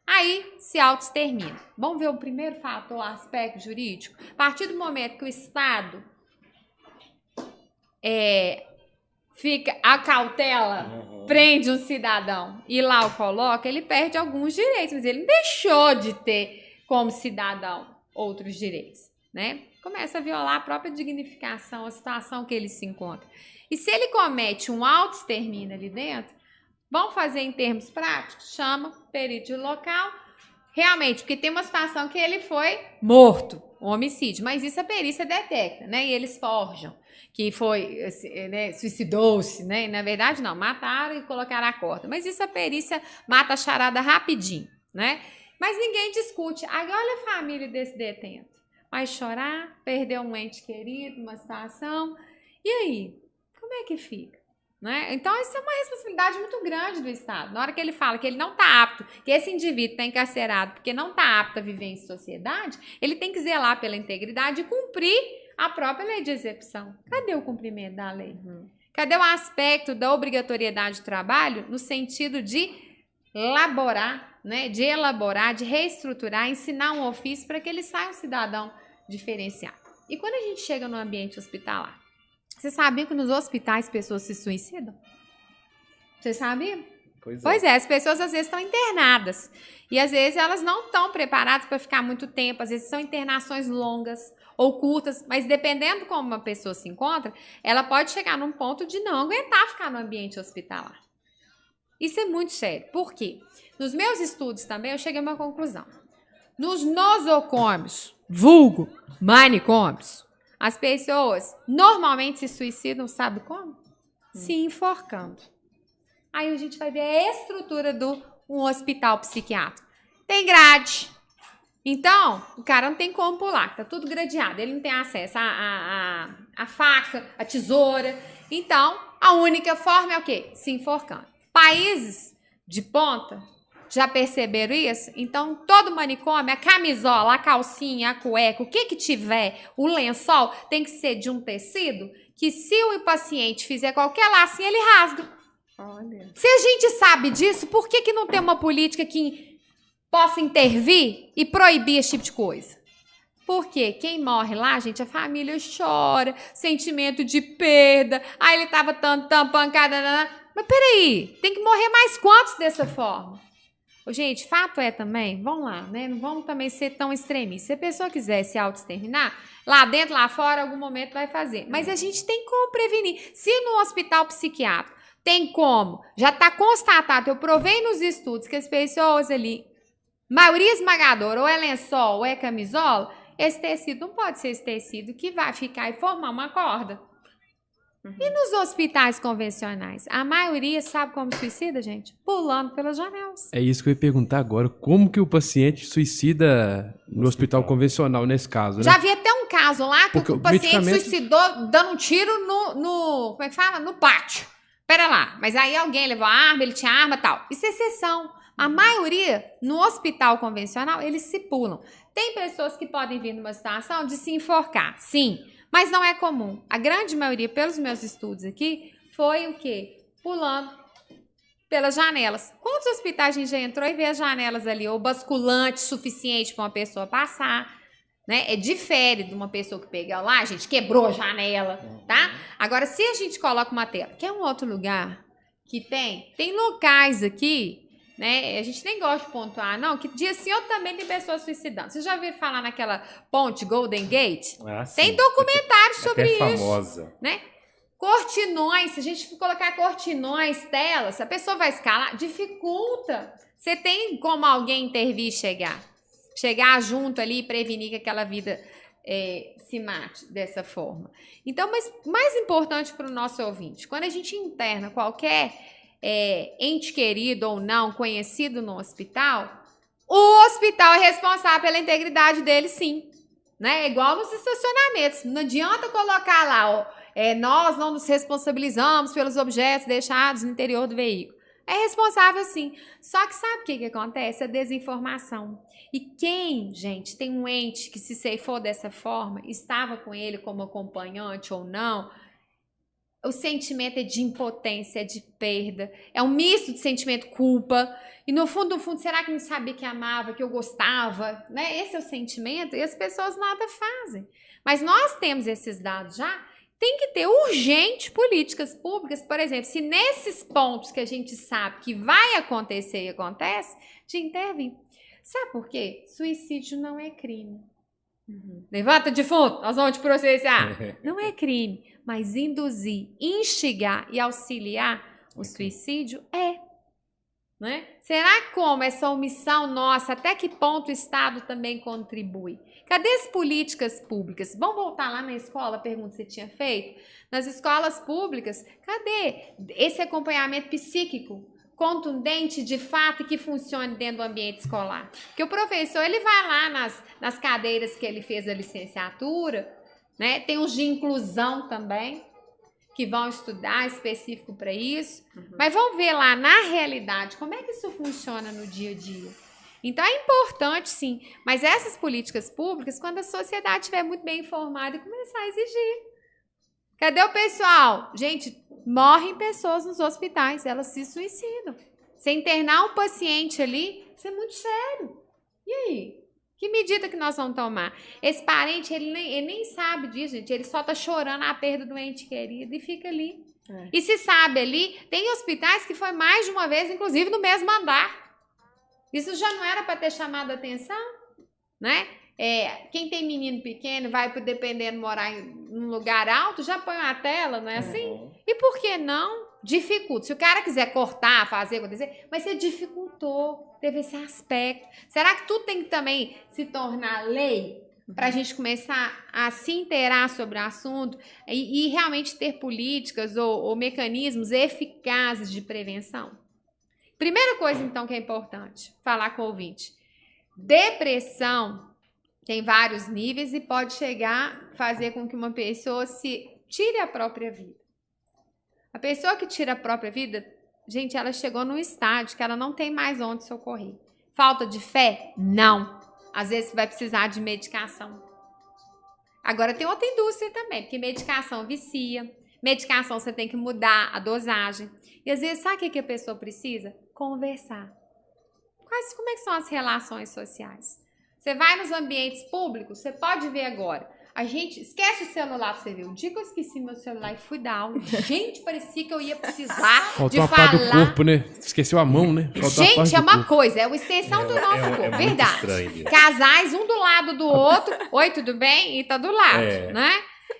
Aí se auto-extermina. Vamos ver o primeiro fator, o aspecto jurídico. A partir do momento que o Estado fica a cautela, prende um cidadão e lá o coloca, ele perde alguns direitos, mas ele não deixou de ter como cidadão outros direitos, né? Começa a violar a própria dignificação, a situação que ele se encontra. E se ele comete um auto-extermínio ali dentro, vamos fazer em termos práticos, chama perito de local, realmente, porque tem uma situação que ele foi morto, um homicídio, mas isso a perícia detecta, né? E eles forjam que foi, né, suicidou-se, né? Na verdade, não, mataram e colocaram a corda. Mas isso a perícia mata a charada rapidinho, né? Mas ninguém discute. Aí olha a família desse detento. Vai chorar, perdeu um ente querido, uma situação. E aí? Como é que fica? Né? Então, isso é uma responsabilidade muito grande do Estado. Na hora que ele fala que ele não está apto, que esse indivíduo está encarcerado porque não está apto a viver em sociedade, ele tem que zelar pela integridade e cumprir a própria lei de execução. Cadê o cumprimento da lei? Cadê o aspecto da obrigatoriedade de trabalho no sentido de elaborar, né? De elaborar, de reestruturar, ensinar um ofício para que ele saia um cidadão diferenciado. E quando a gente chega no ambiente hospitalar, você sabia que nos hospitais pessoas se suicidam? Você sabia? Pois é, as pessoas às vezes estão internadas e às vezes elas não estão preparadas para ficar muito tempo, às vezes são internações longas ou curtas, mas dependendo como uma pessoa se encontra, ela pode chegar num ponto de não aguentar ficar no ambiente hospitalar. Isso é muito sério. Por quê? Nos meus estudos também eu cheguei a uma conclusão. Nos nosocômios, vulgo manicômios, as pessoas normalmente se suicidam, sabe como? Se enforcando. Aí a gente vai ver a estrutura de um hospital psiquiátrico. Tem grade. Então, o cara não tem como pular, tá tudo gradeado. Ele não tem acesso à faca, à tesoura. Então, a única forma é o quê? Se enforcando. Países de ponta já perceberam isso? Então, todo manicômio, a camisola, a calcinha, a cueca, o que tiver, o lençol, tem que ser de um tecido que se o paciente fizer qualquer lacinho, ele rasga. Olha. Se a gente sabe disso, por que não tem uma política que possa intervir e proibir esse tipo de coisa? Porque quem morre lá, gente, a família chora, sentimento de perda, aí ele tava tão pancada, mas peraí, tem que morrer mais quantos dessa forma? Gente, fato é também, vamos lá, né? Não vamos também ser tão extremistas. Se a pessoa quiser se auto-exterminar, lá dentro, lá fora, algum momento vai fazer. Mas a gente tem como prevenir. Se no hospital psiquiátrico tem como, já está constatado, eu provei nos estudos que as pessoas ali, maioria esmagadora, ou é lençol, ou é camisola, esse tecido não pode ser esse tecido que vai ficar e formar uma corda. E nos hospitais convencionais? A maioria sabe como suicida, gente? Pulando pelas janelas. É isso que eu ia perguntar agora. Como que o paciente suicida no hospital convencional, nesse caso, né? Já vi até um caso lá que Porque o paciente suicidou dando um tiro no como é que fala? No pátio. Pera lá, mas aí alguém levou a arma, ele tinha arma e tal. Isso é exceção. A maioria, no hospital convencional, eles se pulam. Tem pessoas que podem vir numa situação de se enforcar, sim. Mas não é comum. A grande maioria, pelos meus estudos aqui, foi o quê? Pulando pelas janelas. Quantos hospitais a gente já entrou e vê as janelas ali, ou basculante suficiente para uma pessoa passar, né? Difere de uma pessoa que pega lá, a gente quebrou a janela, tá? Agora, se a gente coloca uma tela, que é um outro lugar que tem locais aqui, né? A gente nem gosta de pontuar, não, que dia sim ou também tem pessoas suicidando. Vocês já ouviram falar naquela ponte Golden Gate? Ah, tem documentários sobre até isso. Famosa. Né? Cortinões, se a gente colocar cortinões, telas, a pessoa vai escalar, dificulta. Você tem como alguém intervir e chegar junto ali e prevenir que aquela vida se mate dessa forma. Então, mas mais importante para o nosso ouvinte, quando a gente interna qualquer ente querido ou não conhecido no hospital, o hospital é responsável pela integridade dele, sim. Né? É igual nos estacionamentos. Não adianta colocar lá, ó, nós não nos responsabilizamos pelos objetos deixados no interior do veículo. É responsável, sim. Só que sabe o que acontece? A desinformação. E quem, gente, tem um ente que se ceifou dessa forma, estava com ele como acompanhante ou não, o sentimento é de impotência, é de perda, é um misto de sentimento culpa, e no fundo, será que não sabia que amava, que eu gostava, né? Esse é o sentimento, e as pessoas nada fazem. Mas nós temos esses dados já, tem que ter urgente políticas públicas, por exemplo, se nesses pontos que a gente sabe que vai acontecer e acontece, de intervir. Sabe por quê? Suicídio não é crime. Levanta defunto, nós vamos te processar. Não é crime, mas induzir, instigar e auxiliar o suicídio é. Né? Será como essa omissão nossa, até que ponto o Estado também contribui? Cadê as políticas públicas? Vamos voltar lá na escola, a pergunta que você tinha feito? Nas escolas públicas, cadê esse acompanhamento psíquico contundente de fato e que funcione dentro do ambiente escolar? Porque o professor, ele vai lá nas cadeiras que ele fez a licenciatura, né? Tem os de inclusão também, que vão estudar específico para isso, mas vão ver lá na realidade como é que isso funciona no dia a dia. Então é importante sim, mas essas políticas públicas, quando a sociedade estiver muito bem informada e começar a exigir. Cadê o pessoal? Gente, morrem pessoas nos hospitais, elas se suicidam. Você internar um paciente ali, isso é muito sério. E aí? Que medida que nós vamos tomar? Esse parente, ele nem sabe disso, gente. Ele só tá chorando a perda do ente querido e fica ali. E se sabe ali, tem hospitais que foi mais de uma vez, inclusive no mesmo andar. Isso já não era para ter chamado a atenção, né? Quem tem menino pequeno vai, dependendo, morar em um lugar alto, já põe uma tela, não é assim? E por que não? Dificulta. Se o cara quiser cortar, fazer, acontecer, mas você dificultou, teve esse aspecto. Será que tudo tem que também se tornar lei para a gente começar a se inteirar sobre o assunto e realmente ter políticas ou mecanismos eficazes de prevenção? Primeira coisa, então, que é importante falar com o ouvinte. Depressão tem vários níveis e pode chegar a fazer com que uma pessoa se tire a própria vida. A pessoa que tira a própria vida, gente, ela chegou num estágio que ela não tem mais onde socorrer. Falta de fé? Não. Às vezes vai precisar de medicação. Agora tem outra indústria também, porque medicação vicia. Medicação você tem que mudar a dosagem. E às vezes, sabe o que a pessoa precisa? Conversar. Como é que são as relações sociais? Você vai nos ambientes públicos, você pode ver agora. A gente esquece o celular pra você ver. Um dia que eu esqueci meu celular e fui dar aula. Gente, parecia que eu ia precisar Faltou uma parte do corpo, né? Esqueceu a mão, né? Gente, é uma coisa, é uma extensão do nosso corpo, verdade. Estranho. Casais, um do lado do outro. Oi, tudo bem? E tá do lado, né?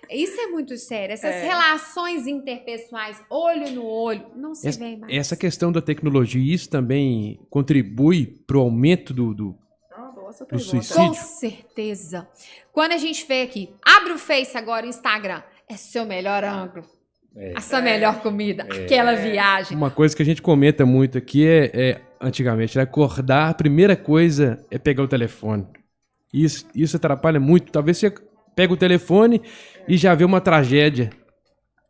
Isso é muito sério. Essas relações interpessoais, olho no olho, não se vê mais. Essa questão da tecnologia, isso também contribui pro aumento do suicídio? Com certeza. Quando a gente vê aqui, abre o Face agora, o Instagram, é seu melhor ângulo, a sua melhor comida, aquela viagem. Uma coisa que a gente comenta muito aqui antigamente, acordar, a primeira coisa é pegar o telefone. Isso atrapalha muito. Talvez você pega o telefone e já vê uma tragédia.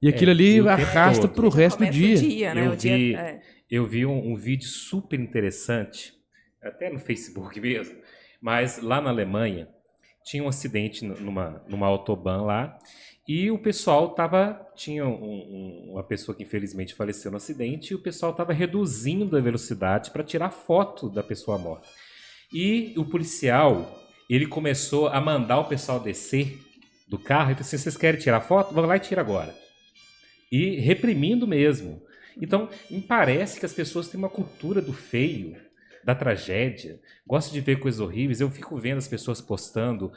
E aquilo ali arrasta pro resto do dia. Né? Eu vi um vídeo super interessante, até no Facebook mesmo, mas lá na Alemanha tinha um acidente numa autobahn lá e o pessoal tinha uma pessoa que infelizmente faleceu no acidente e o pessoal estava reduzindo a velocidade para tirar foto da pessoa morta. E o policial, ele começou a mandar o pessoal descer do carro e falou assim, vocês querem tirar foto? Vamos lá e tira agora. E reprimindo mesmo. Então, me parece que as pessoas têm uma cultura do feio, da tragédia, gostam de ver coisas horríveis. Eu fico vendo as pessoas postando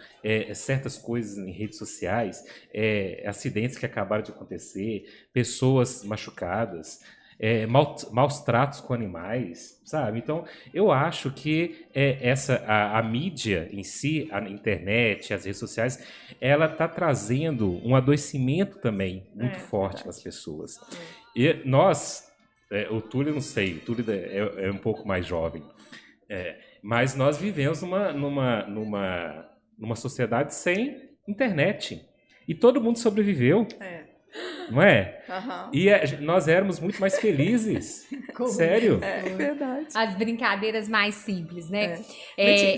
certas coisas em redes sociais, acidentes que acabaram de acontecer, pessoas machucadas, maus tratos com animais, sabe? Então, eu acho que a mídia em si, a internet, as redes sociais, ela está trazendo um adoecimento também muito forte nas pessoas. E nós, o Túlio, não sei, o Túlio é um pouco mais jovem, mas nós vivemos numa sociedade sem internet. E todo mundo sobreviveu. Não é? E nós éramos muito mais felizes. Sério? É verdade. As brincadeiras mais simples, né?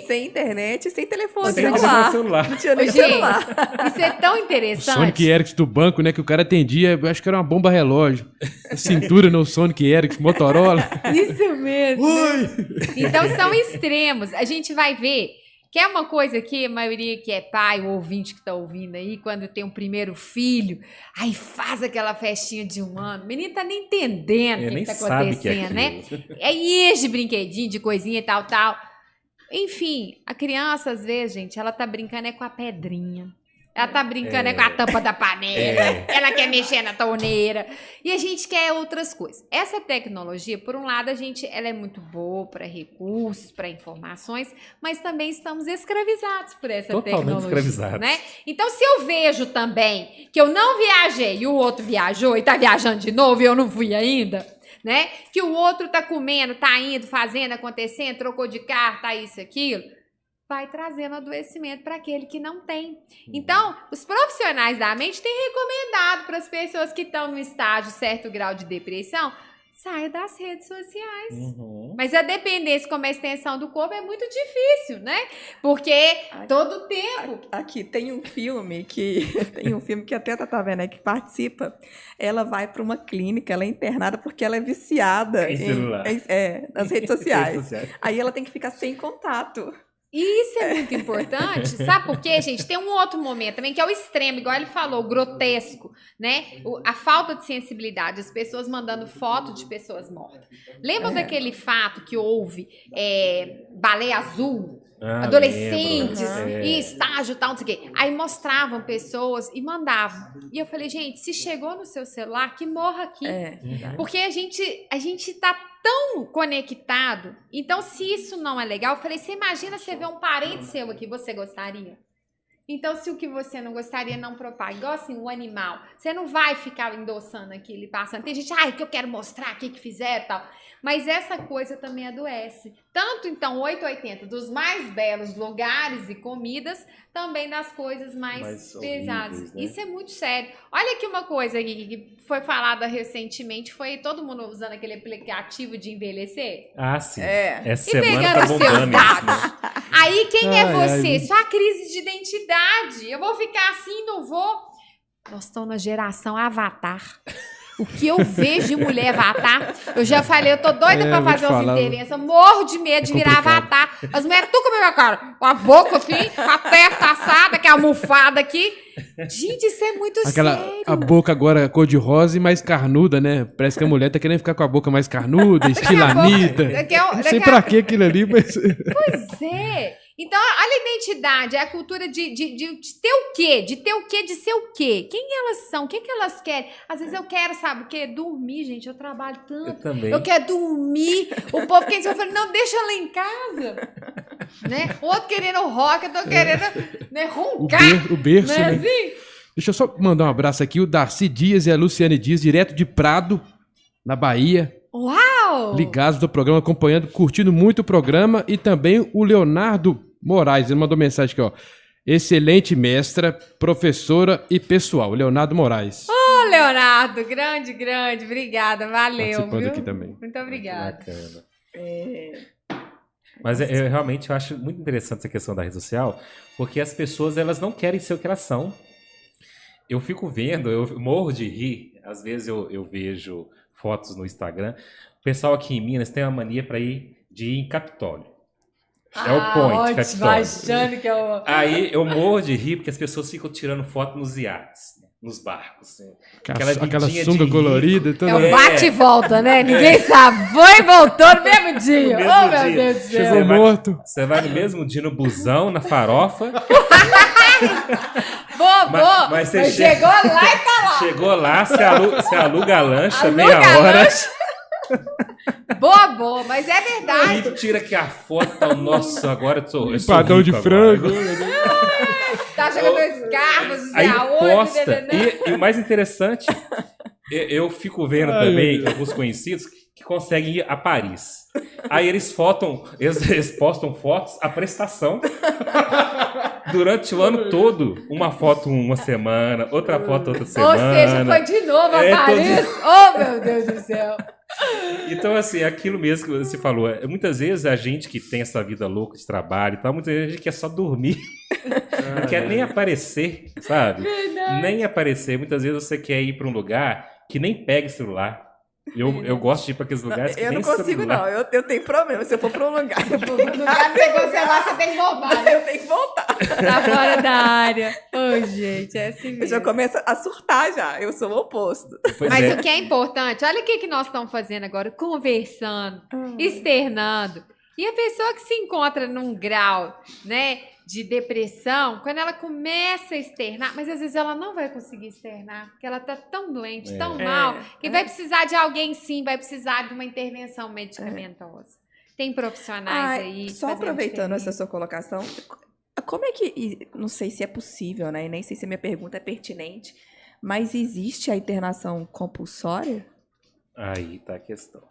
Sem internet, sem telefone celular. Não tinha nem celular. Isso é tão interessante. O Sonic Ericsson do banco, né? Que o cara atendia, eu acho que era uma bomba relógio. A cintura no Sonic Ericsson, Motorola. Isso mesmo. Oi! Então são extremos. A gente vai ver Que é uma coisa que a maioria que é pai, o ouvinte que tá ouvindo aí, quando tem um primeiro filho, aí faz aquela festinha de 1 ano. O menino tá nem entendendo o que tá acontecendo, né? É de brinquedinho, de coisinha e tal. Enfim, a criança, às vezes, gente, ela tá brincando com a pedrinha. Ela tá brincando com a tampa da panela, ela quer mexer na torneira, e a gente quer outras coisas. Essa tecnologia, por um lado, ela é muito boa para recursos, para informações, mas também estamos escravizados por essa tecnologia. Escravizados. Né? Então, se eu vejo também que eu não viajei e o outro viajou e tá viajando de novo e eu não fui ainda, né? Que o outro tá comendo, tá indo, fazendo, acontecendo, trocou de carro, tá isso, aquilo, vai trazendo adoecimento para aquele que não tem. Então, os profissionais da mente têm recomendado para as pessoas que estão no estágio certo grau de depressão, saia das redes sociais. Mas a dependência como a extensão do corpo é muito difícil, né? Porque todo tempo... Aqui tem um filme que até a Tata Werneck que participa. Ela vai para uma clínica, ela é internada porque ela é viciada nas redes sociais. Aí ela tem que ficar sem contato. E isso é muito importante, sabe por quê, gente? Tem um outro momento também que é o extremo, igual ele falou, o grotesco, né? A falta de sensibilidade, as pessoas mandando foto de pessoas mortas. Lembra daquele fato que houve baleia azul? Adolescentes em estágio tal, não sei o quê. Aí mostravam pessoas e mandavam. E eu falei, gente, se chegou no seu celular, que morra aqui. Porque a gente tá tão conectado. Então, se isso não é legal, eu falei, você imagina você ver um parente seu aqui, você gostaria? Então, se o que você não gostaria não propaga, igual assim, o animal, você não vai ficar endossando aquilo e passando. Tem gente, que eu quero mostrar aqui que fizeram e tal. Mas essa coisa também adoece. Tanto, então, 880, dos mais belos lugares e comidas, também das coisas mais pesadas. Horríveis, né? Isso é muito sério. Olha aqui uma coisa que foi falada recentemente, foi todo mundo usando aquele aplicativo de envelhecer. Sim. Essa e semana pegando tá seus bombando dados. isso, né? Aí, quem é você? Só a crise de identidade. Eu vou ficar assim, não vou... Nós estamos na geração Avatar. O que eu vejo de mulher avatar, eu já falei, eu tô doida pra fazer umas intervenções, morro de medo de virar avatar. As mulheres tudo com a minha cara, com a boca assim, a testa assada, que é almofada aqui. Gente, isso é muito sério. A boca agora cor de rosa e mais carnuda, né? Parece que a mulher tá querendo ficar com a boca mais carnuda, estilo Anitta. Não sei pra que aquilo ali, mas... Pois é. Então, olha a identidade, é a cultura de ter o quê? De ter o quê? De ser o quê? Quem elas são? O que elas querem? Às vezes eu quero, sabe o quê? Dormir, gente. Eu trabalho tanto. Eu também. Eu quero dormir. O povo quer dizer, eu falo, não, deixa ela em casa. Né? O outro querendo rock, eu tô querendo roncar. O berço, né? Né? Assim? Deixa eu só mandar um abraço aqui, o Darcy Dias e a Luciane Dias, direto de Prado, na Bahia. Uau! Ligados do programa, acompanhando, curtindo muito o programa. E também o Leonardo Moraes, ele mandou mensagem aqui, ó. Excelente mestra, professora e pessoal. Leonardo Moraes. Leonardo, grande. Obrigada, valeu. Participando viu? aqui também. Muito obrigada. Bacana. Mas eu realmente acho muito interessante essa questão da rede social, porque as pessoas elas não querem ser o que elas são. Eu fico vendo, eu morro de rir. Às vezes eu vejo fotos no Instagram. O pessoal aqui em Minas tem uma mania de ir em Capitólio. É o point, Capitólio. Achando que é o... Aí eu morro de rir porque as pessoas ficam tirando foto nos iates, aquenos barcos. Assim. Aquela sunga colorida. É o bate e volta, né? Ninguém sabe. Foi e voltou no mesmo dia. Meu Deus do céu. Chegou morto. Você vai no mesmo dia no busão, na farofa. Boa. Mas você chegou lá e tá lá. Chegou lá, você aluga a lancha, meia hora. Boa, mas é verdade. Aí tira aqui a foto, nossa, agora eu sou padrão de frango. Tá jogando dois carros, aí aonde, posta. E o mais interessante, eu fico vendo também alguns conhecidos que conseguem ir a Paris. Aí eles postam fotos à prestação durante o ano todo. Uma foto uma semana, outra foto outra semana. Ou seja, foi de novo a Paris. Oh, meu Deus do céu. Então, assim, aquilo mesmo que você falou, muitas vezes a gente que tem essa vida louca de trabalho e tal, muitas vezes a gente quer só dormir, não quer nem aparecer, sabe? Verdade. Nem aparecer. Muitas vezes você quer ir para um lugar que nem pega celular. Eu gosto de ir para aqueles lugares que Eu nem não consigo, celular. não. Eu tenho problema. Se eu for pra um lugar, eu vou No lugar que você pegou o celular, você tem que voltar. eu tenho que voltar. Tá fora da área. Ô, gente, é assim Eu já mesmo. começo a surtar já. Eu sou o oposto. Pois Mas é. o que é importante, olha o que nós estamos fazendo agora, conversando, externando. E a pessoa que se encontra num grau, né, de depressão, quando ela começa a externar, mas às vezes ela não vai conseguir externar, porque ela tá tão doente, tão mal, que vai precisar de alguém sim, vai precisar de uma intervenção medicamentosa. Tem profissionais aí. Só fazendo aproveitando essa diferença. sua colocação, como é que, não sei se é possível, né? E nem sei se a minha pergunta é pertinente, mas existe a internação compulsória? Aí tá a questão.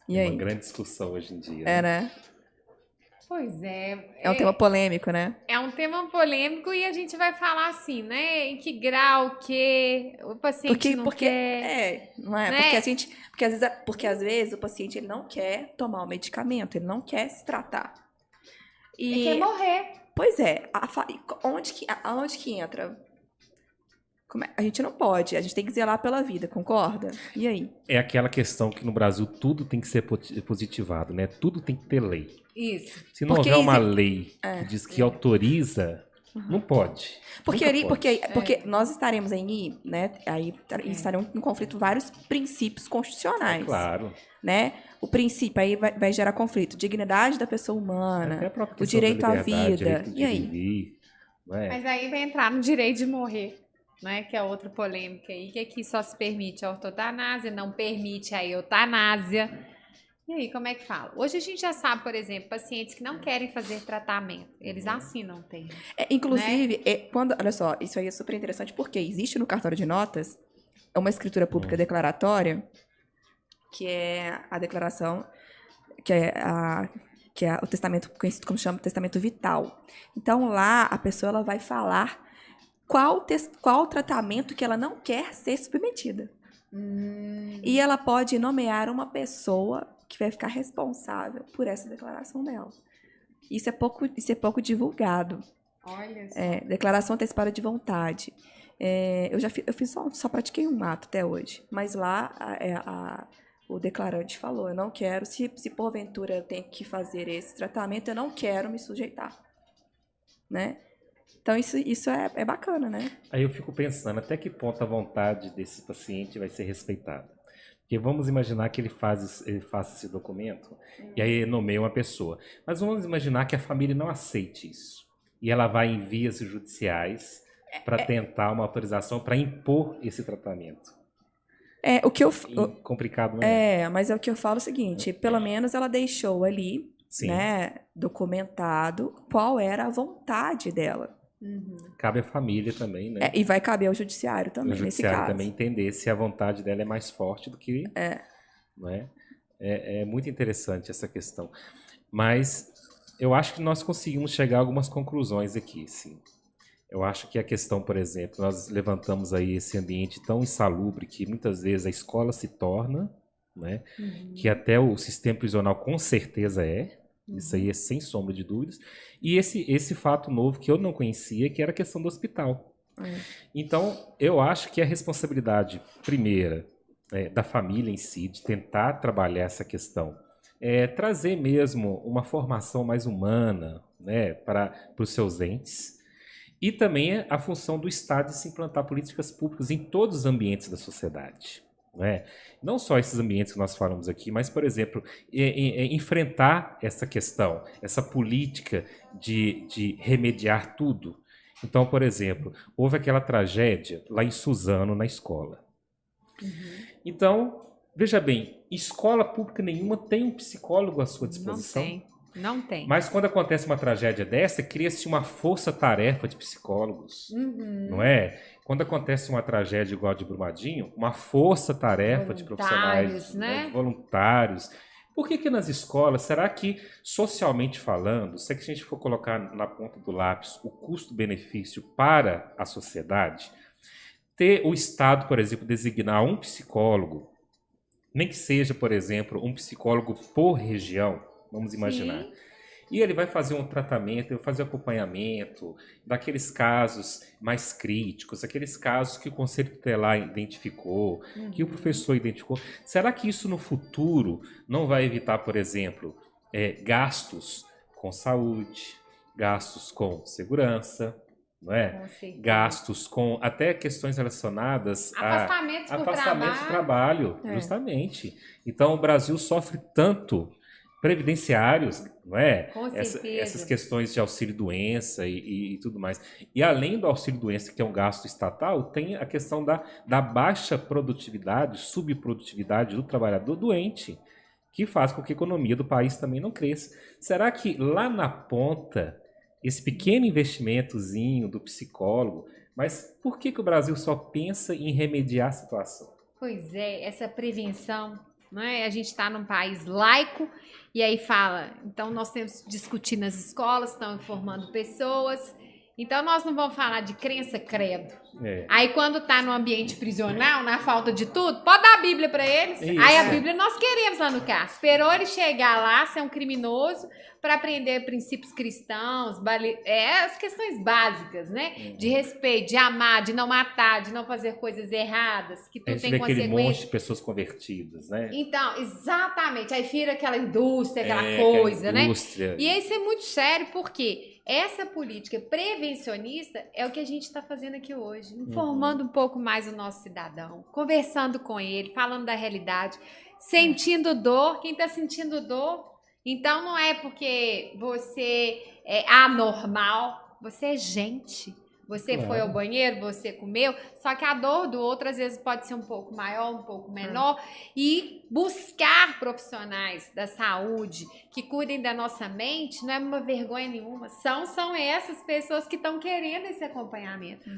E É aí? uma grande discussão hoje em dia. É, né? né? Pois é. É um tema polêmico, né? É um tema polêmico e a gente vai falar assim, né? Em que grau que o paciente não quer. Não é? né? Porque às vezes o paciente ele não quer tomar o medicamento, ele não quer se tratar. Ele quer morrer. Pois é, aonde que entra? A gente não pode, a gente tem que zelar pela vida, concorda? E aí? É aquela questão que no Brasil tudo tem que ser positivado, né? Tudo tem que ter lei. Isso. Se não Porque houver uma lei É. que diz que autoriza, não pode. Porque, Nunca ali, pode. porque nós estaremos aí, né? Aí estarão em conflito vários princípios constitucionais. Claro. Né? O princípio aí vai gerar conflito. Dignidade da pessoa humana, Até a própria o questão da direito à liberdade, vida. direito de E aí? viver, não é? Mas aí vai entrar no direito de morrer, né? Que é outra polêmica aí, que aqui só se permite a ortotanásia, não permite a eutanásia. E aí, como é que fala? Hoje a gente já sabe, por exemplo, pacientes que não querem fazer tratamento, eles assinam o termo. Inclusive, olha só, isso aí é super interessante porque existe no cartório de notas uma escritura pública declaratória, que é a declaração, que é o testamento, conhecido como chama testamento vital. Então, lá, a pessoa ela vai falar qual tratamento que ela não quer ser submetida. E ela pode nomear uma pessoa que vai ficar responsável por essa declaração dela. Isso é pouco divulgado. Olha só. Declaração antecipada de vontade. Eu só pratiquei um ato até hoje, mas lá o declarante falou, eu não quero, se porventura eu tenho que fazer esse tratamento, eu não quero me sujeitar. Né? Então isso é bacana, né? Aí eu fico pensando, até que ponto a vontade desse paciente vai ser respeitada? Porque vamos imaginar que ele faça esse documento e aí nomeia uma pessoa. Mas vamos imaginar que a família não aceite isso. E ela vai em vias judiciais para tentar uma autorização para impor esse tratamento. Complicado, né? Mas é o que eu falo o seguinte, pelo menos ela deixou ali, Sim. né, documentado qual era a vontade dela. Cabe à família também, né? E vai caber ao judiciário também, O judiciário nesse caso. também entender se a vontade dela é mais forte do que... Não é? É muito interessante essa questão. Mas eu acho que nós conseguimos chegar a algumas conclusões aqui, sim. Eu acho que a questão, por exemplo, nós levantamos aí esse ambiente tão insalubre que muitas vezes a escola se torna, né? Que até o sistema prisional com certeza é. Isso aí é sem sombra de dúvidas. E esse fato novo que eu não conhecia, que era a questão do hospital. Então, eu acho que a responsabilidade primeira da família em si, de tentar trabalhar essa questão, trazer mesmo uma formação mais humana, né, para os seus entes, e também a função do Estado de se implantar políticas públicas em todos os ambientes da sociedade. Não só esses ambientes que nós falamos aqui, mas, por exemplo, enfrentar essa questão, essa política de remediar tudo. Então, por exemplo, houve aquela tragédia lá em Suzano, na escola. Então, veja bem, escola pública nenhuma tem um psicólogo à sua disposição. Não tem. Mas quando acontece uma tragédia dessa, cria-se uma força-tarefa de psicólogos, não é? Quando acontece uma tragédia igual a de Brumadinho, uma força-tarefa de profissionais, né? Voluntários. Por que nas escolas, será que, socialmente falando, se a gente for colocar na ponta do lápis o custo-benefício para a sociedade, ter o Estado, por exemplo, designar um psicólogo, nem que seja, por exemplo, um psicólogo por região, vamos imaginar. E ele vai fazer um tratamento, ele vai fazer acompanhamento daqueles casos mais críticos, aqueles casos que o Conselho Tutelar identificou, que o professor identificou. Será que isso no futuro não vai evitar, por exemplo, gastos com saúde, gastos com segurança, não é? Gastos com até questões relacionadas a afastamento de trabalho, justamente. Então o Brasil sofre tanto previdenciários, não é? Essas questões de auxílio-doença e tudo mais. E além do auxílio-doença, que é um gasto estatal, tem a questão da baixa produtividade, subprodutividade do trabalhador doente, que faz com que a economia do país também não cresça. Será que lá na ponta, esse pequeno investimentozinho do psicólogo, mas por que o Brasil só pensa em remediar a situação? Pois é, essa prevenção, não é? A gente está num país laico e aí fala, então nós temos que discutir nas escolas, estão informando pessoas, então nós não vamos falar de crença, credo. Aí quando tá no ambiente prisional, na falta de tudo, pode dar a Bíblia para eles. Aí a Bíblia nós queremos lá no CAS. Esperou ele chegar lá, ser um criminoso, para aprender princípios cristãos, as questões básicas, né? De respeito, de amar, de não matar, de não fazer coisas erradas, que tudo tem consequência. Aquele monte de pessoas convertidas, né? Então, exatamente. Aí vira aquela indústria, aquela coisa, né? E isso é muito sério, porque essa política prevencionista é o que a gente está fazendo aqui hoje, informando um pouco mais o nosso cidadão, conversando com ele, falando da realidade, sentindo dor. Quem está sentindo dor, então não é porque você é anormal, você é gente. Você foi ao banheiro, você comeu, só que a dor do outro às vezes pode ser um pouco maior, um pouco menor, e buscar profissionais da saúde que cuidem da nossa mente não é uma vergonha nenhuma, são essas pessoas que estão querendo esse acompanhamento.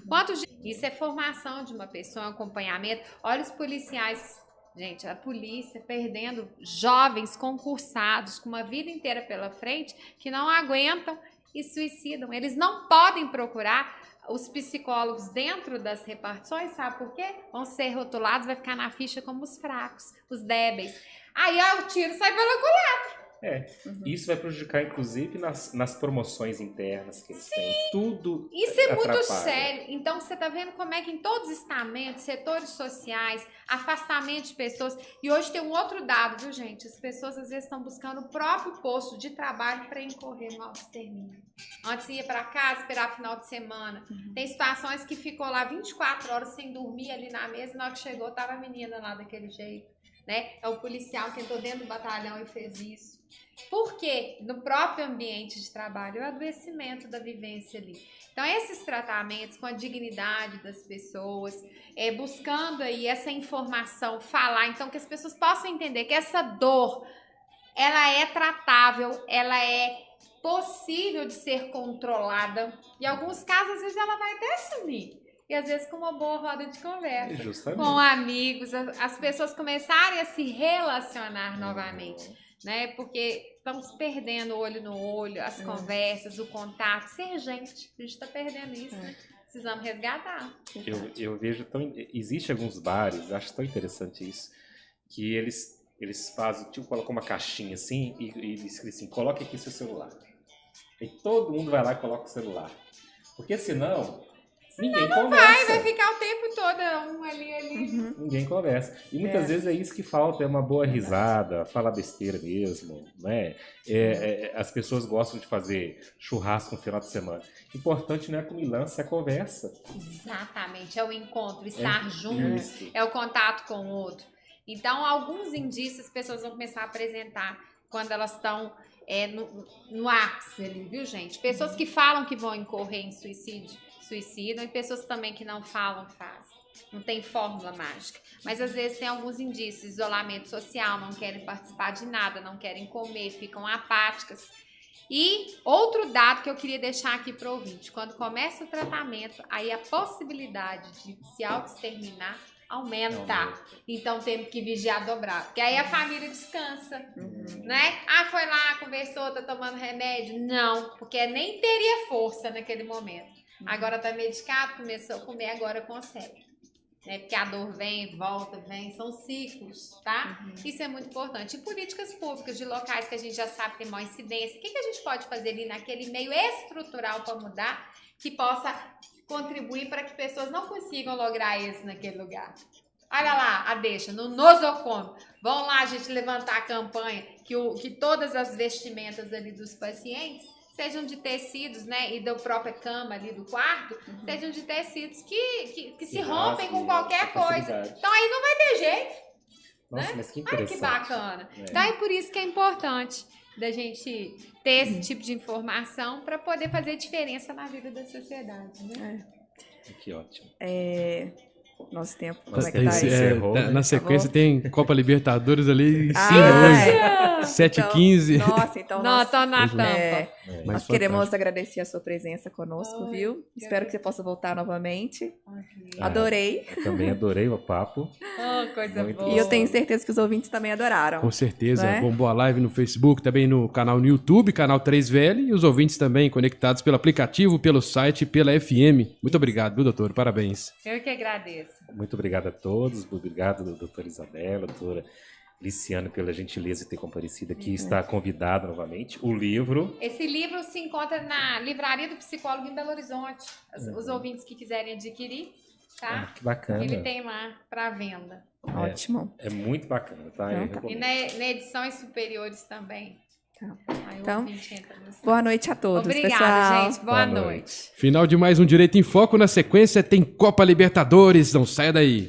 Isso é formação de uma pessoa, acompanhamento. Olha os policiais, gente, a polícia perdendo jovens concursados com uma vida inteira pela frente que não aguentam e suicidam. Eles não podem procurar os psicólogos dentro das repartições, sabe por quê? Vão ser rotulados, vai ficar na ficha como os fracos, os débeis. Aí o tiro sai pela culatra. Isso vai prejudicar, inclusive, nas promoções internas que eles têm. Tudo isso é muito sério. Então, você está vendo como é que em todos os estamentos, setores sociais, afastamento de pessoas. E hoje tem um outro dado, viu, gente? As pessoas, às vezes, estão buscando o próprio posto de trabalho para incorrer no auto-extermínio. Antes ia para casa, esperar final de semana. Tem situações que ficou lá 24 horas sem dormir ali na mesa, e na hora que chegou, tava a menina lá daquele jeito. Né? É o policial que entrou dentro do batalhão e fez isso. Porque no próprio ambiente de trabalho, é o adoecimento da vivência ali. Então, esses tratamentos com a dignidade das pessoas, buscando aí essa informação, falar, então que as pessoas possam entender que essa dor, ela é tratável, ela é possível de ser controlada. Em alguns casos, às vezes, ela vai até sumir. E às vezes com uma boa roda de conversa, com amigos, as pessoas começarem a se relacionar novamente, né? Porque estamos perdendo olho no olho, as conversas, o contato, ser gente. A gente está perdendo isso. Precisamos resgatar. Eu vejo existe alguns bares, acho tão interessante isso, que eles fazem, tipo, colocam uma caixinha assim e escrevem assim, coloque aqui seu celular. E todo mundo vai lá e coloca o celular. Porque senão ninguém conversa. Vai ficar o tempo todo um ali. Ninguém conversa. E muitas vezes é isso que falta, é uma boa risada, falar besteira mesmo, né? As pessoas gostam de fazer churrasco no final de semana. Importante não é a comilança, é a conversa. Exatamente, é o encontro, estar junto, é o contato com o outro. Então, alguns indícios as pessoas vão começar a apresentar quando elas estão no ápice ali, viu, gente? Pessoas que falam que vão incorrer em suicidam, e pessoas também que não falam, fazem. Não tem fórmula mágica. Mas às vezes tem alguns indícios, isolamento social, não querem participar de nada, não querem comer, ficam apáticas. E outro dado que eu queria deixar aqui para o ouvinte, quando começa o tratamento, aí a possibilidade de se auto-exterminar aumenta. Então temos que vigiar dobrado, porque aí a família descansa, né? Foi lá, conversou, tá tomando remédio. Não, porque nem teria força naquele momento. Agora tá medicado, começou a comer, agora consegue. né? Porque a dor vem, volta, vem, são ciclos, tá? Isso é muito importante. E políticas públicas de locais que a gente já sabe que tem maior incidência. O que a gente pode fazer ali naquele meio estrutural para mudar, que possa contribuir para que pessoas não consigam lograr isso naquele lugar? Olha lá, a deixa, no nosocômio. Vamos lá, a gente levantar a campanha que todas as vestimentas ali dos pacientes sejam de tecidos, né, e da própria cama ali do quarto, sejam de tecidos que se rompem com qualquer coisa. Então aí não vai ter jeito. Nossa, né? mas que Olha interessante. que bacana. É. Então é por isso que é importante da gente ter esse tipo de informação para poder fazer diferença na vida da sociedade, né? Que ótimo. Nosso tempo, como Nosso é que tempo tá se aí? encerrou, né? Na sequência tem Copa Libertadores ali em Ah, cima hoje. 7h15. Nossa, então Não, nós, tô na tampa. Mas nós queremos fantástico. agradecer a sua presença conosco, viu? Espero que você possa voltar novamente. Ok. Adorei. Eu também adorei o papo. Oh, coisa Muito boa. E eu tenho certeza que os ouvintes também adoraram. Com certeza. Né? Bombou a live no Facebook, também no canal no YouTube, canal 3VL, e os ouvintes também conectados pelo aplicativo, pelo site, pela FM. Muito obrigado, viu, doutor? Parabéns. Eu que agradeço. Muito obrigado a todos. Obrigado, doutora Isabela, doutora Liciane, pela gentileza de ter comparecido aqui. Está convidado novamente. O livro... Esse livro se encontra na Livraria do Psicólogo em Belo Horizonte. Os ouvintes que quiserem adquirir, tá? que bacana. Ele tem lá para venda. Ótimo. É muito bacana, tá? Eu Então tá. E recomendo. na edições superiores também. Tá. Aí o Então, ouvinte entra no site. Boa noite a todos, Obrigada, pessoal. gente. Boa Boa noite. Final de mais um Direito em Foco. Na sequência tem Copa Libertadores. Não saia daí.